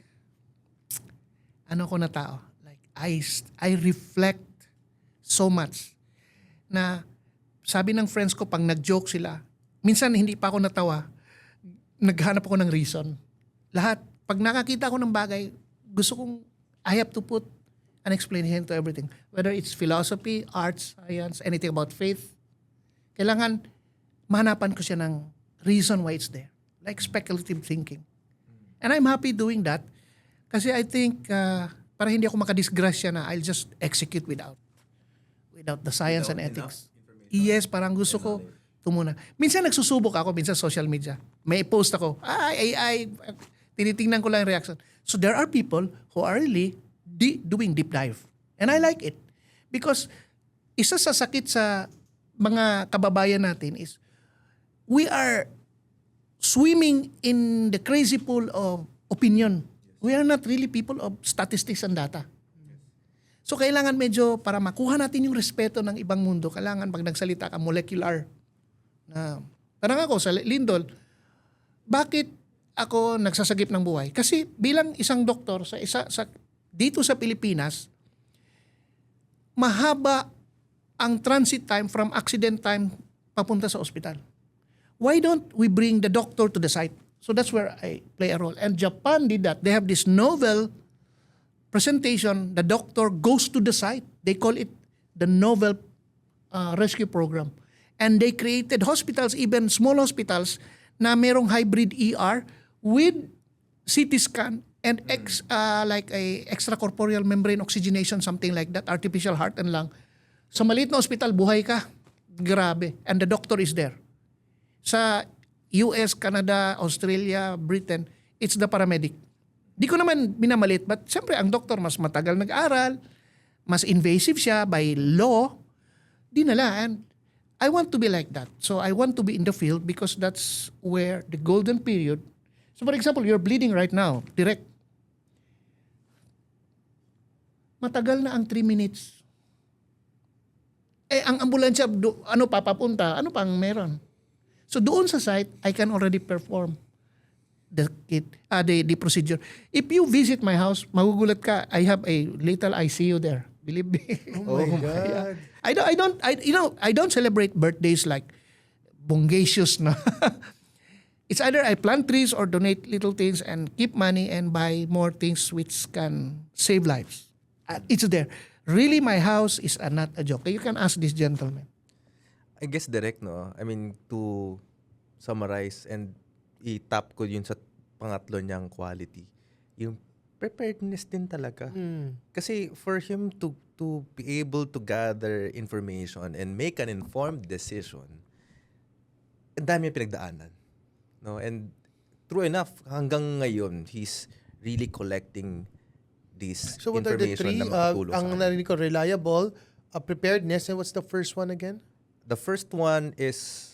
ko na tao. Like I reflect so much na sabi ng friends ko pag nag-joke sila, minsan hindi pa ako natawa, naghanap ako ng reason. Lahat, pag nakakita ko ng bagay, gusto kong I have to put an explanation to everything. Whether it's philosophy, arts, science, anything about faith, kailangan mahanapan ko siya ng reason why it's there. Like speculative thinking. And I'm happy doing that kasi I think para hindi ako makadisgrasya na I'll just execute without the science and ethics. Yes, parang gusto ko ito muna. Minsan nagsusubok ako, minsan social media. May post ako, tinitingnan ko lang yung reaction. So there are people who are really doing deep dive. And I like it. Because isa sa sakit sa mga kababayan natin is we are swimming in the crazy pool of opinion. We are not really people of statistics and data. So kailangan medyo para makuha natin yung respeto ng ibang mundo, kailangan pag nagsalita ka molecular. Parang ako sa Lindol, bakit ako nagsasagip ng buhay? Kasi bilang isang doktor dito sa Pilipinas, mahaba ang transit time from accident time papunta sa ospital. Why don't we bring the doctor to the site? So that's where I play a role. And Japan did that. They have this novel presentation. The doctor goes to the site. They call it the novel rescue program. And they created hospitals, even small hospitals, na merong hybrid ER with CT scan and like a extracorporeal membrane oxygenation, something like that, artificial heart and lung. Sa maliit na hospital, buhay ka. Grabe. And the doctor is there. Sa US, Canada, Australia, Britain, it's the paramedic. Di ko naman minamalit, but siyempre ang doktor mas matagal nag-aral, mas invasive siya by law, di nala. And I want to be like that. So I want to be in the field because that's where the golden period. So for example, you're bleeding right now, direct. Matagal na ang 3 minutes. Ang ambulansya, papapunta? Ano pang meron? So doon sa site, I can already perform the procedure. If you visit my house, magugulat ka, I have a little ICU there. Believe me. Oh my God. I don't celebrate birthdays like bongacious na. It's either I plant trees or donate little things and keep money and buy more things which can save lives. It's there. Really, my house is not a joke. You can ask this gentleman. I guess direct, no? I mean, to summarize and i-tap ko yun sa pangatlo niyang quality. Yung preparedness din talaga. Kasi for him to be able to gather information and make an informed decision, ang dami yung pinagdaanan. No? And true enough, hanggang ngayon, he's really collecting this So what are the information three? na makatulong sa Ang amin. narinig ko, reliable, preparedness, and what's the first one again? The first one is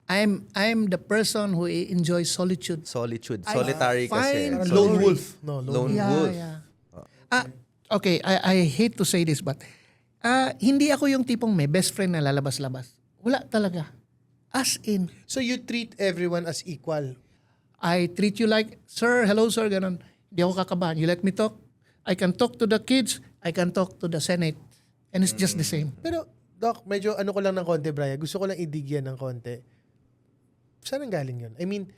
I'm the person who enjoys solitude. solitude. I Solitary kasi. find Parang Sorry. lone wolf. No, Lone Yeah, wolf. yeah. Okay, I hate to say this but hindi ako yung tipong may best friend na lalabas-labas. Wala talaga. As in, So you treat everyone as equal. I treat you like, sir, hello sir, ganun. Hindi ako kakabahan. You let me talk. I can talk to the kids. I can talk to the Senate. And it's just the same. Pero, Doc, medyo ano ko lang ng konti, Brian. Gusto ko lang idigyan ng konti. Saan ang galing yun? I mean,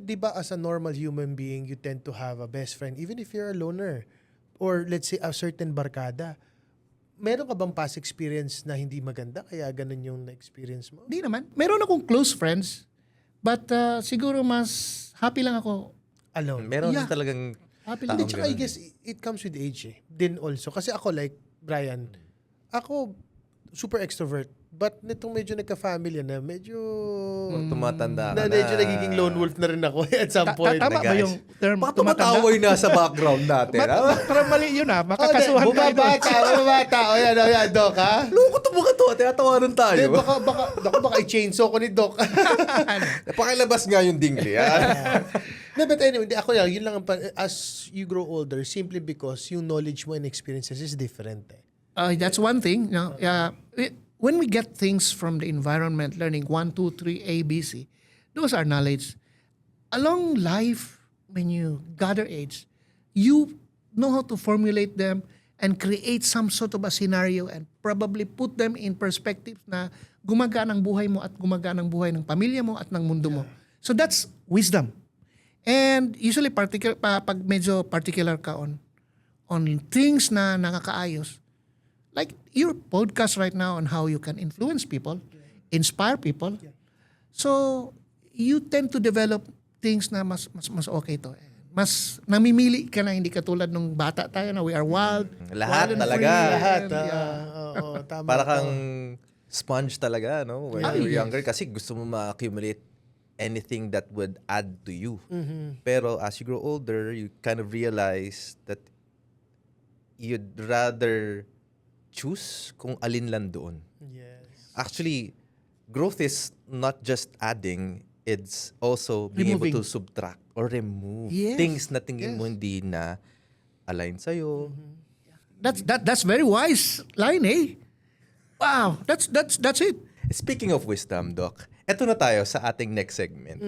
di ba as a normal human being, you tend to have a best friend, even if you're a loner. Or let's say, a certain barkada. Meron ka bang past experience na hindi maganda? Kaya ganun yung na-experience mo? Hindi naman. Meron akong close friends. But siguro mas happy lang ako. Alone. Meron Yeah. talagang Happy lang. Hindi, taong tsaka I ganun. guess it comes with age eh. Din also. Kasi ako like, Brian, ako super extrovert. But nitong medyo nagka-family na, medyo... tumatanda ka na medyo nagiging lone wolf na rin ako at some point. Tama ba guys. yung term? Baka tumatanda? tumataway na sa background natin. Pero mali yun makakasuhan tayo. Bumabata. O yan, Doc, ha? Loko to mga to. Tinatawanan tayo. Baka i-chainsaw ko ni Doc. Pakilabas nga yung dingli. No, but anyway, ako lang, yun lang, as you grow older, simply because yung knowledge mo and experiences is different eh. That's one thing. No? When we get things from the environment, learning 1, 2, 3, A, B, C, those are knowledge. Along life, when you gather age, you know how to formulate them and create some sort of a scenario and probably put them in perspective na gumagaan ang buhay mo at gumagaan ang buhay ng pamilya mo at ng mundo mo. So that's wisdom. And usually pag medyo particular ka on on things na nakakaayos. Like your podcast right now on how you can influence people, inspire people. So, you tend to develop things na mas okay to. Mas namimili ka na, hindi katulad nung bata tayo na we are wild. Lahat wild and talaga. free. Lahat. Yeah. Oo, tama. Para to. kang sponge talaga, no? When Ah, you're yes. younger, kasi gusto mo ma-accumulate anything that would add to you. Mm-hmm. Pero as you grow older, you kind of realize that you'd rather choose kung alin lang doon. Yes. Actually, growth is not just adding, it's also being Removing. able to subtract or remove Yes. things na tingin mo hindi na align sa'yo. That's very wise line, eh? Wow, that's it. Speaking of wisdom, Doc, eto na tayo sa ating next segment.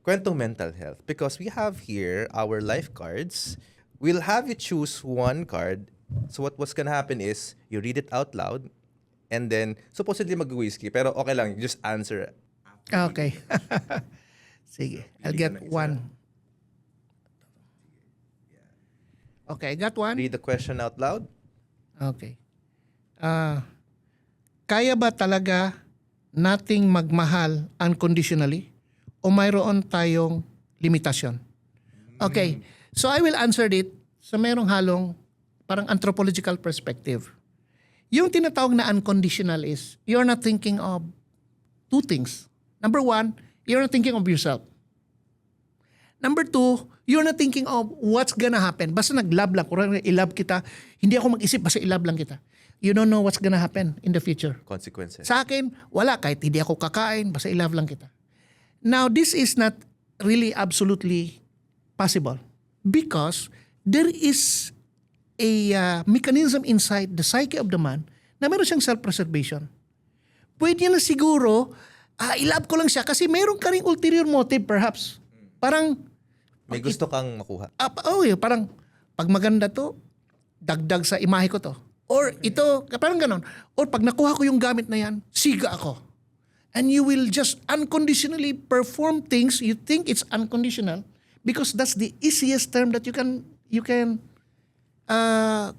Kwentong mental health. Because we have here our life cards. We'll have you choose one card. So what's gonna happen is, you read it out loud, and then, supposedly mag-whiskey, pero okay lang, you just answer. Okay. Sige, I'll get one. Okay, I got one. Read the question out loud. Okay. Kaya ba talaga nating magmahal unconditionally o mayroon tayong limitasyon? Okay. So I will answer it sa mayroong halong parang anthropological perspective. Yung tinatawag na unconditional is you're not thinking of two things. Number one, you're not thinking of yourself. Number two, you're not thinking of what's gonna happen. Basta nag-love lang. Kung i-love kita, hindi ako mag-isip, basta i-love lang kita. You don't know what's gonna happen in the future. Consequences. Sa akin, wala. Kahit hindi ako kakain, basta i-love lang kita. Now, this is not really absolutely possible because there is a mechanism inside the psyche of the man na meron siyang self-preservation. Pwede na siguro, i-love ko lang siya kasi meron ka ring ulterior motive perhaps. Parang, May gusto kang makuha. parang pag maganda to, dagdag sa imahe ko to. Or ito, parang ganon. Or pag nakuha ko yung gamit na yan, siga ako. And you will just unconditionally perform things you think it's unconditional because that's the easiest term that you can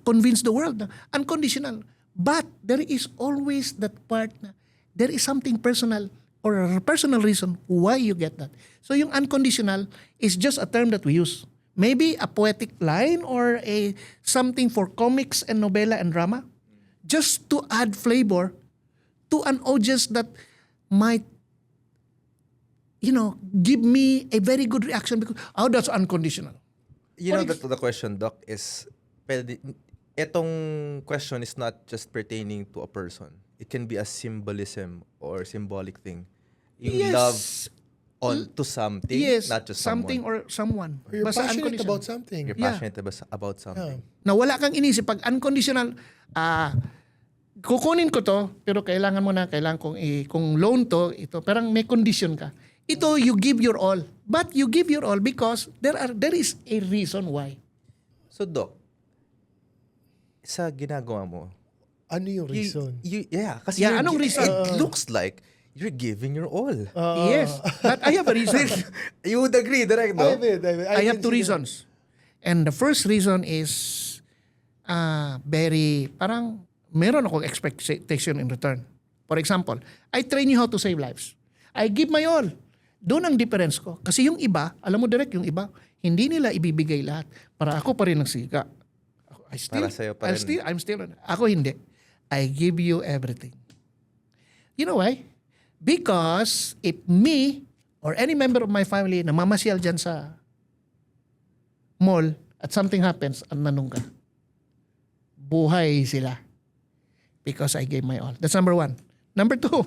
convince the world. Unconditional. But there is always that part na there is something personal or a personal reason why you get that. So yung unconditional is just a term that we use. Maybe a poetic line or a something for comics and novela and drama just to add flavor to an audience that might give me a very good reaction because that's unconditional. You know, the question, Doc, is etong question is not just pertaining to a person. It can be a symbolism or symbolic thing. Yung Yes. love onto something, Yes, not just something someone. or someone. Or you're Basta passionate unconditional. about something. You're Yeah. passionate about something. Na wala kang inisip. Pag unconditional, kukunin ko to, pero kailangan kung loan to, ito, parang may condition ka. Ito, you give your all. But you give your all because there is a reason why. So, Doc, sa ginagawa mo, Ano yung reason? kasi Yeah, anong reason? It looks like you're giving your all. Yes, but I have a reason. You would agree, direct, no? I have two reasons. And the first reason is parang meron akong expectation in return. For example, I train you how to save lives. I give my all. Doon ang difference ko. Kasi yung iba, alam mo direct, yung iba, hindi nila ibibigay lahat. Para ako pa rin ang siga. Para sa'yo pa rin. I'm still, ako hindi. I give you everything. You know why? Because if me or any member of my family na mamasyal dyan sa mall at something happens, ang nanong ka, buhay sila. Because I gave my all. That's number one. Number two,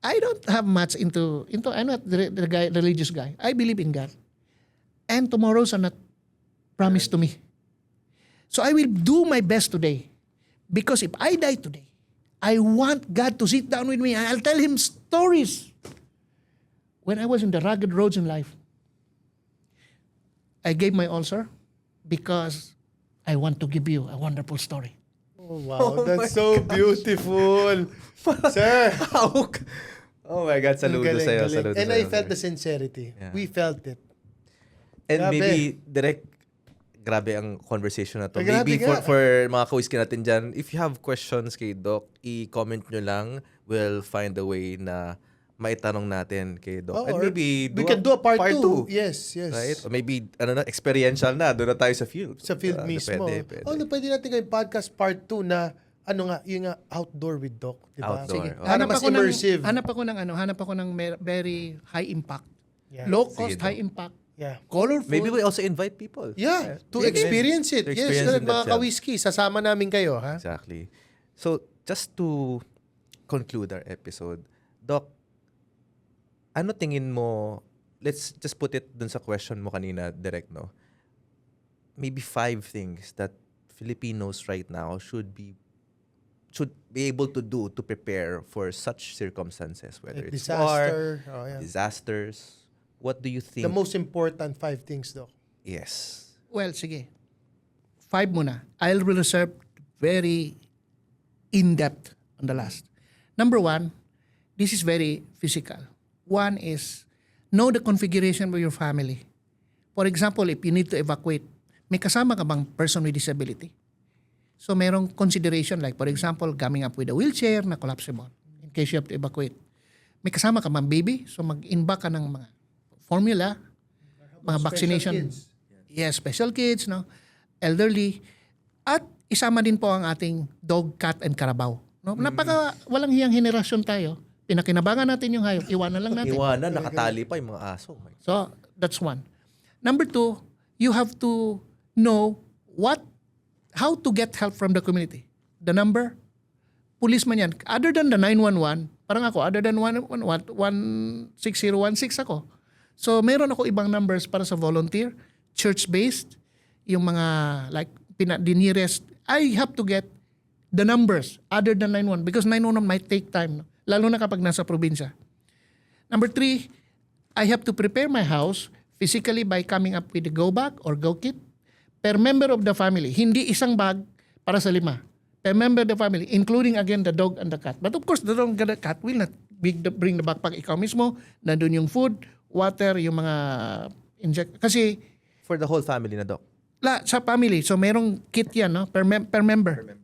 I don't have much into I'm not the religious guy. I believe in God. And tomorrows are not promised to me. So I will do my best today. Because if I die today, I want God to sit down with me and I'll tell him stories. When I was in the rugged roads in life, I gave my all, sir, because I want to give you a wonderful story. Oh, wow, that's so beautiful. Sir. Oh my God, saludo Galing, sa'yo. galing. Saludo And sa'yo. I felt the sincerity. Yeah. We felt it. And Grabe. maybe, direct, grabe ang conversation na to. Ay, grabe Maybe nga. for mga kawiski natin dyan, if you have questions kay Doc, i-comment nyo lang. We'll find a way na maitanong natin kay Doc. Oh, And or maybe we can do a part 2. two. Yes. Right? Or maybe, experiential na. Doon na tayo sa field. Sa field mismo. Pwede. Pwede natin gawin podcast part 2 na yung nga, outdoor with Doc. Diba? Outdoor. Sige. Oh. Para mas immersive. Hanap ako ng very high impact. Yeah. Low cost, Sige, high impact. Yeah. Colorful. Maybe we also invite people. Yeah, to Yeah, experience it. to Yes, experience it mga themselves. kawiski, sasama namin kayo, ha? Exactly. So, just to conclude our episode, Doc, ano tingin mo, let's just put it dun sa question mo kanina, direct, no? Maybe 5 things that Filipinos right now should be able to do to prepare for such circumstances, whether Like it's war, disaster. Oh, yeah. disasters. What do you think? The most important 5 things, Doc. Yes. Well, sige. 5 muna. I'll reserve very in-depth on the last. Number 1, this is very physical. 1 is know the configuration of your family. For example, if you need to evacuate, may kasama ka bang person with disability? So merong consideration like for example, coming up with a wheelchair na collapsible in case you have to evacuate. May kasama ka bang baby? So mag-in-back ka ng mga formula, mga vaccination. Yes, special kids, no? Elderly. At isama din po ang ating dog, cat, and carabao. No? Napaka walang hiyang henerasyon tayo. Pinakinabangan natin yung hayop, iwanan lang natin. Iwanan, nakatali pa yung mga aso. So, that's 1. Number 2, you have to know how to get help from the community. The number, policeman yan. Other than the 911, parang ako, other than 16016 ako. So, meron ako ibang numbers para sa volunteer, church-based, yung mga like the nearest. I have to get the numbers other than 911 because 911 might take time, no? Lalo na kapag nasa probinsya. Number 3, I have to prepare my house physically by coming up with a go bag or go kit per member of the family. Hindi isang bag para sa 5. Per member of the family, including again the dog and the cat. But of course, the dog and the cat will not bring the backpack. Ikaw mismo, nandun yung food, water, yung mga inject. Kasi For the whole family na, Doc. sa family, so merong kit yan, no? Per member.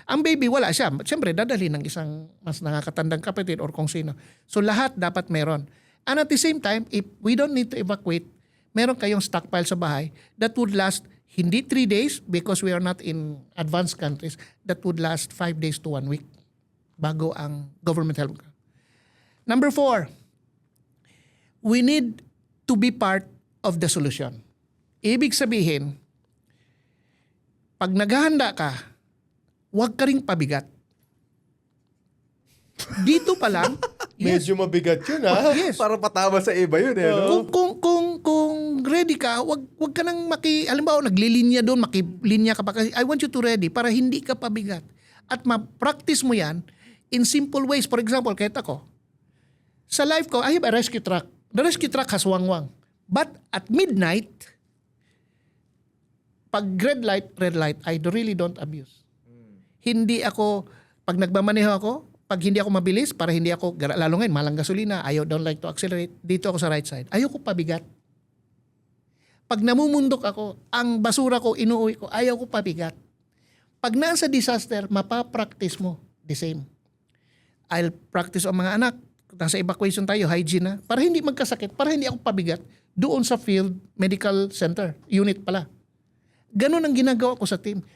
Ang baby, wala siya. Siyempre, dadali ng isang mas nakakatandang kapatid or kung sino. So lahat dapat meron. And at the same time, if we don't need to evacuate, meron kayong stockpile sa bahay that would last hindi 3 days because we are not in advanced countries, that would last 5 days to 1 week bago ang government help. Number 4, we need to be part of the solution. Ibig sabihin, pag naghahanda ka, huwag ka ring pabigat. Dito pa lang, yes, Medyo mabigat yun, ha? yes. Para patama sa iba yun, eh. No? Kung ready ka, wag ka nang halimbawa naglilinya doon, makilinya ka pa kasi I want you to ready para hindi ka pabigat. At ma-practice mo 'yan in simple ways. For example, kahit ako, sa life ko, I have a rescue truck. The rescue truck has wangwang. But at midnight, pag red light, I really don't abuse. Hindi ako, pag nagmamaneho ako, pag hindi ako mabilis, para hindi ako, lalo ngayon, malang gasolina, don't like to accelerate, dito ako sa right side. Ayoko pabigat. Pag namumundok ako, ang basura ko, inuuwi ko, ayaw ko pabigat. Pag nasa disaster, mapapractice mo the same. I'll practice ang mga anak. Nasa evacuation tayo, hygiene na. Para hindi magkasakit, para hindi ako pabigat, doon sa field medical center, unit pala. Ganun ang ginagawa ko sa team.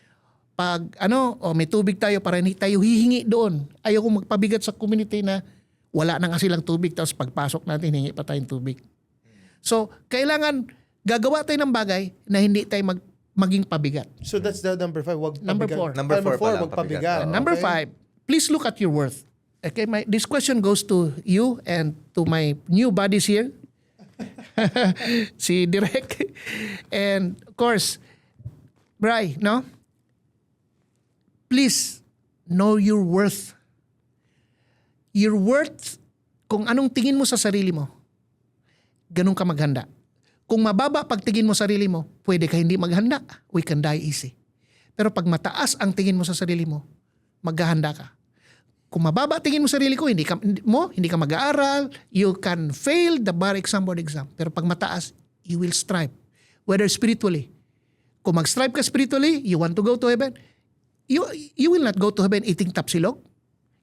Pag may tubig tayo para hindi tayo hihingi doon. Ayaw ko magpabigat sa community na wala na nga silang tubig tapos pagpasok natin hingi pa tayong tubig. So, kailangan gagawa tayo ng bagay na hindi tayo maging pabigat. So that's the number 5. Wag Number pabigat. 4. Number 4 pala, Wag pabigat. pabigat. Number Okay. 5, please look at your worth. Okay, this question goes to you and to my new buddies here. Si Direk. And of course, Bri, no? Please know your worth. Your worth, kung anong tingin mo sa sarili mo, ganun ka maghanda. Kung mababa pagtingin mo sa sarili mo, pwede ka hindi maghanda. We can die easy. Pero pag mataas ang tingin mo sa sarili mo, maghahanda ka. Kung mababa tingin mo sa sarili ko, hindi ka mag-aaral, you can fail the bar exam, board exam. Pero pag mataas, you will strive. Whether spiritually, Kung mag-strive ka spiritually, you want to go to heaven, you will not go to heaven eating tapsilog.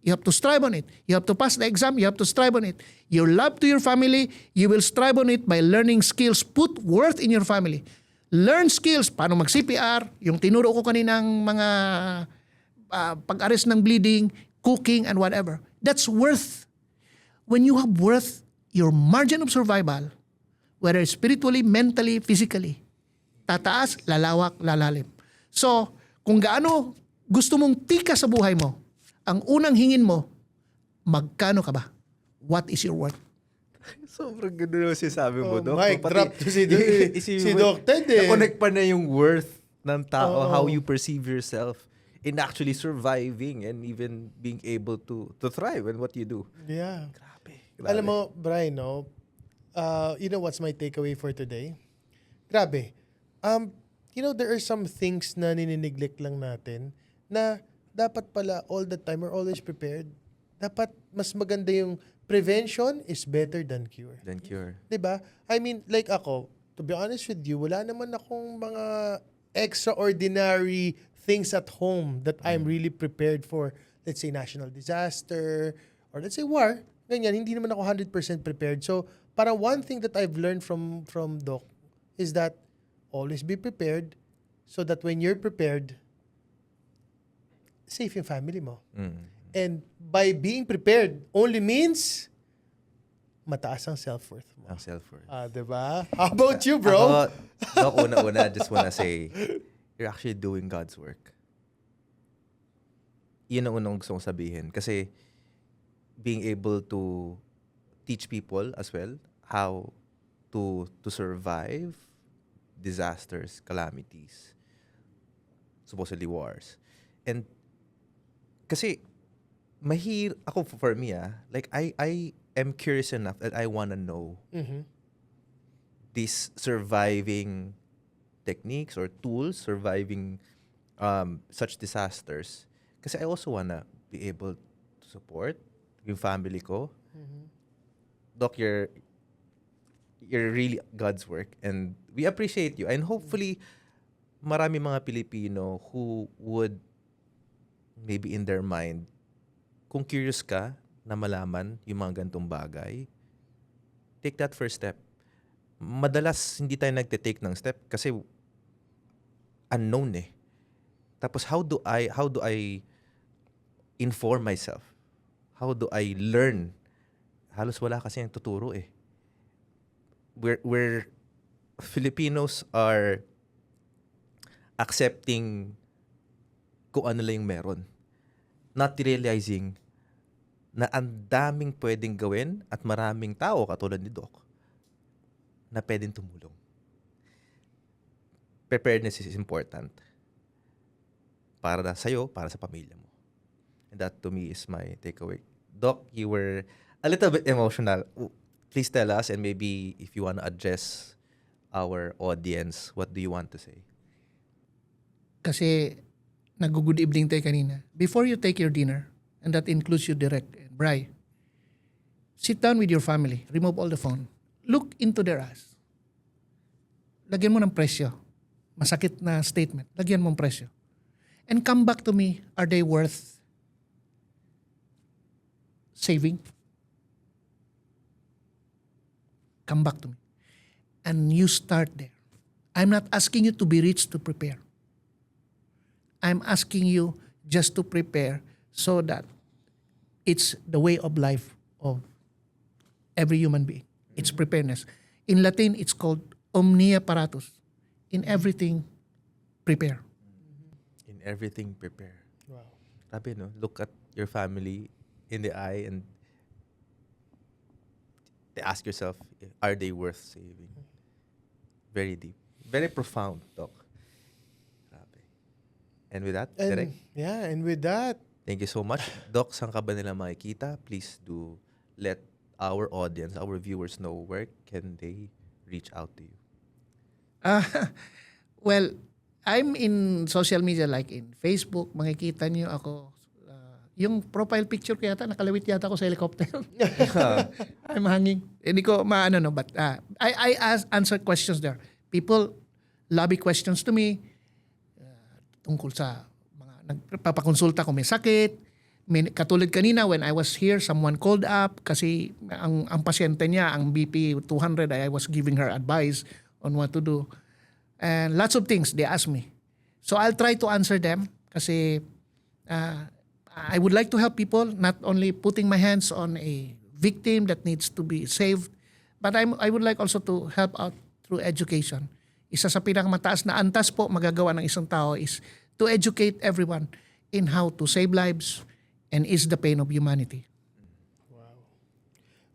You have to strive on it. You have to pass the exam. You have to strive on it. Your love to your family, you will strive on it by learning skills. Put worth in your family. Learn skills. Paano mag-CPR, yung tinuro ko kaninang mga pag-arrest ng bleeding, cooking, and whatever. That's worth. When you have worth, your margin of survival, whether spiritually, mentally, physically, tataas, lalawak, lalalim. So, kung gaano gusto mong tika sa buhay mo, ang unang hingin mo, magkano ka ba? What is your worth? Sobrang ganda yung sinasabi mo, Doc. Mic drop to si Doc Ted eh. Na-connect pa na yung worth ng tao, how you perceive yourself in actually surviving and even being able to thrive in what you do. Yeah. Grabe. Alam mo, Brian, no? You know what's my takeaway for today? Grabe. You know, there are some things na ninineglect lang natin na dapat pala all the time or always prepared. Dapat mas maganda yung prevention is better than cure. Than cure. 'Di ba? I mean, like ako, to be honest with you, wala naman akong mga extraordinary things at home that I'm really prepared for, let's say, national disaster or let's say war. Ganyan, hindi naman ako 100% prepared. So, parang one thing that I've learned from Doc is that always be prepared so that when you're prepared, safe yung family mo. And by being prepared only means mataas ang self-worth mo. Ang self-worth. Diba? How about you, bro? Doc, una-una, just wanna say, you're actually doing God's work. Yun ang unang gusto kong sabihin. Kasi being able to teach people as well how to survive disasters, calamities, supposedly wars. And kasi ako for me, like I am curious enough that I want to know these surviving techniques or tools, surviving such disasters. Kasi I also want to be able to support yung family ko. Doc, you're really God's work and we appreciate you. And hopefully, marami mga Pilipino who would maybe in their mind, kung curious ka na malaman yung mga gantong bagay, take that first step. Madalas hindi tayo nagte-take ng step kasi unknown eh. Tapos how do I inform myself? How do I learn? Halos wala kasi yung tuturo eh. We're Filipinos are accepting kung ano lang yung meron. Not realizing na ang daming pwedeng gawin at maraming tao katulad ni Doc na pwedeng tumulong. Preparedness is important. Para sa'yo, para sa pamilya mo. And that to me is my takeaway. Doc, you were a little bit emotional. Please tell us and maybe if you want to address our audience, what do you want to say? Kasi nag-good evening tayo kanina. Before you take your dinner, and that includes you direct, Bri, sit down with your family. Remove all the phone. Look into their eyes. Lagyan mo ng presyo. Masakit na statement. Lagyan mo ng presyo. And come back to me, are they worth saving? Come back to me. And you start there. I'm not asking you to be rich to prepare. I'm asking you just to prepare so that it's the way of life of every human being. It's preparedness. In Latin, it's called omnia paratus. In everything, prepare. In everything, prepare. Wow. Sabi, no? Look at your family in the eye and ask yourself, are they worth saving? Very deep. Very profound, Doc. Grabe. And with that, Direk, And with that, thank you so much. Doc, saan ka ba nila makikita? Please do let our audience, our viewers know where can they reach out to you. Well, I'm in social media like in Facebook. Makikita niyo ako. Yung profile picture ko yata, nakalawit yata ako sa helicopter. I'm hanging. Hindi ko maano no, but I answer questions there. People lobby questions to me. tungkol sa mga nagpapakonsulta kung may sakit. Katulad kanina when I was here, someone called up kasi ang pasyente niya, ang BP 200, I was giving her advice on what to do. And lots of things they asked me. So I'll try to answer them kasi I would like to help people, not only putting my hands on a victim that needs to be saved, but I would like also to help out through education. Isa sa pinakamataas na antas po magagawa ng isang tao is to educate everyone in how to save lives and ease the pain of humanity.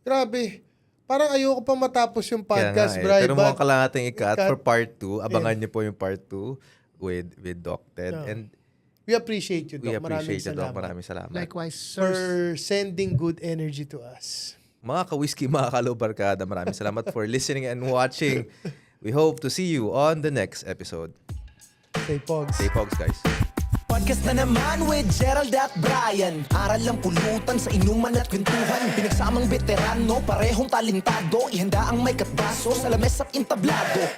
Grabe. Parang ayoko pa matapos yung Kaya podcast, nga, Bri. Pero mukhang ka lang natin i-cut i-cut. for part 2. Abangan niyo po yung part 2 with Doc Ted. Yeah. And We appreciate you, we Doc. appreciate it, Doc. salamat Maraming salamat. Likewise, for sirs. sending good energy to us. Mga ka-whiskey, mga ka-low-barkada, maraming salamat for listening and watching. We hope to see you on the next episode. Stay pogs. Stay pogs, guys. Podcast na naman with Gerald at Brian. Aral lang pulutan sa inuman at kwentuhan. Pinagsamang veterano, parehong talentado. Ihanda ang may katbaso sa lames at intablado.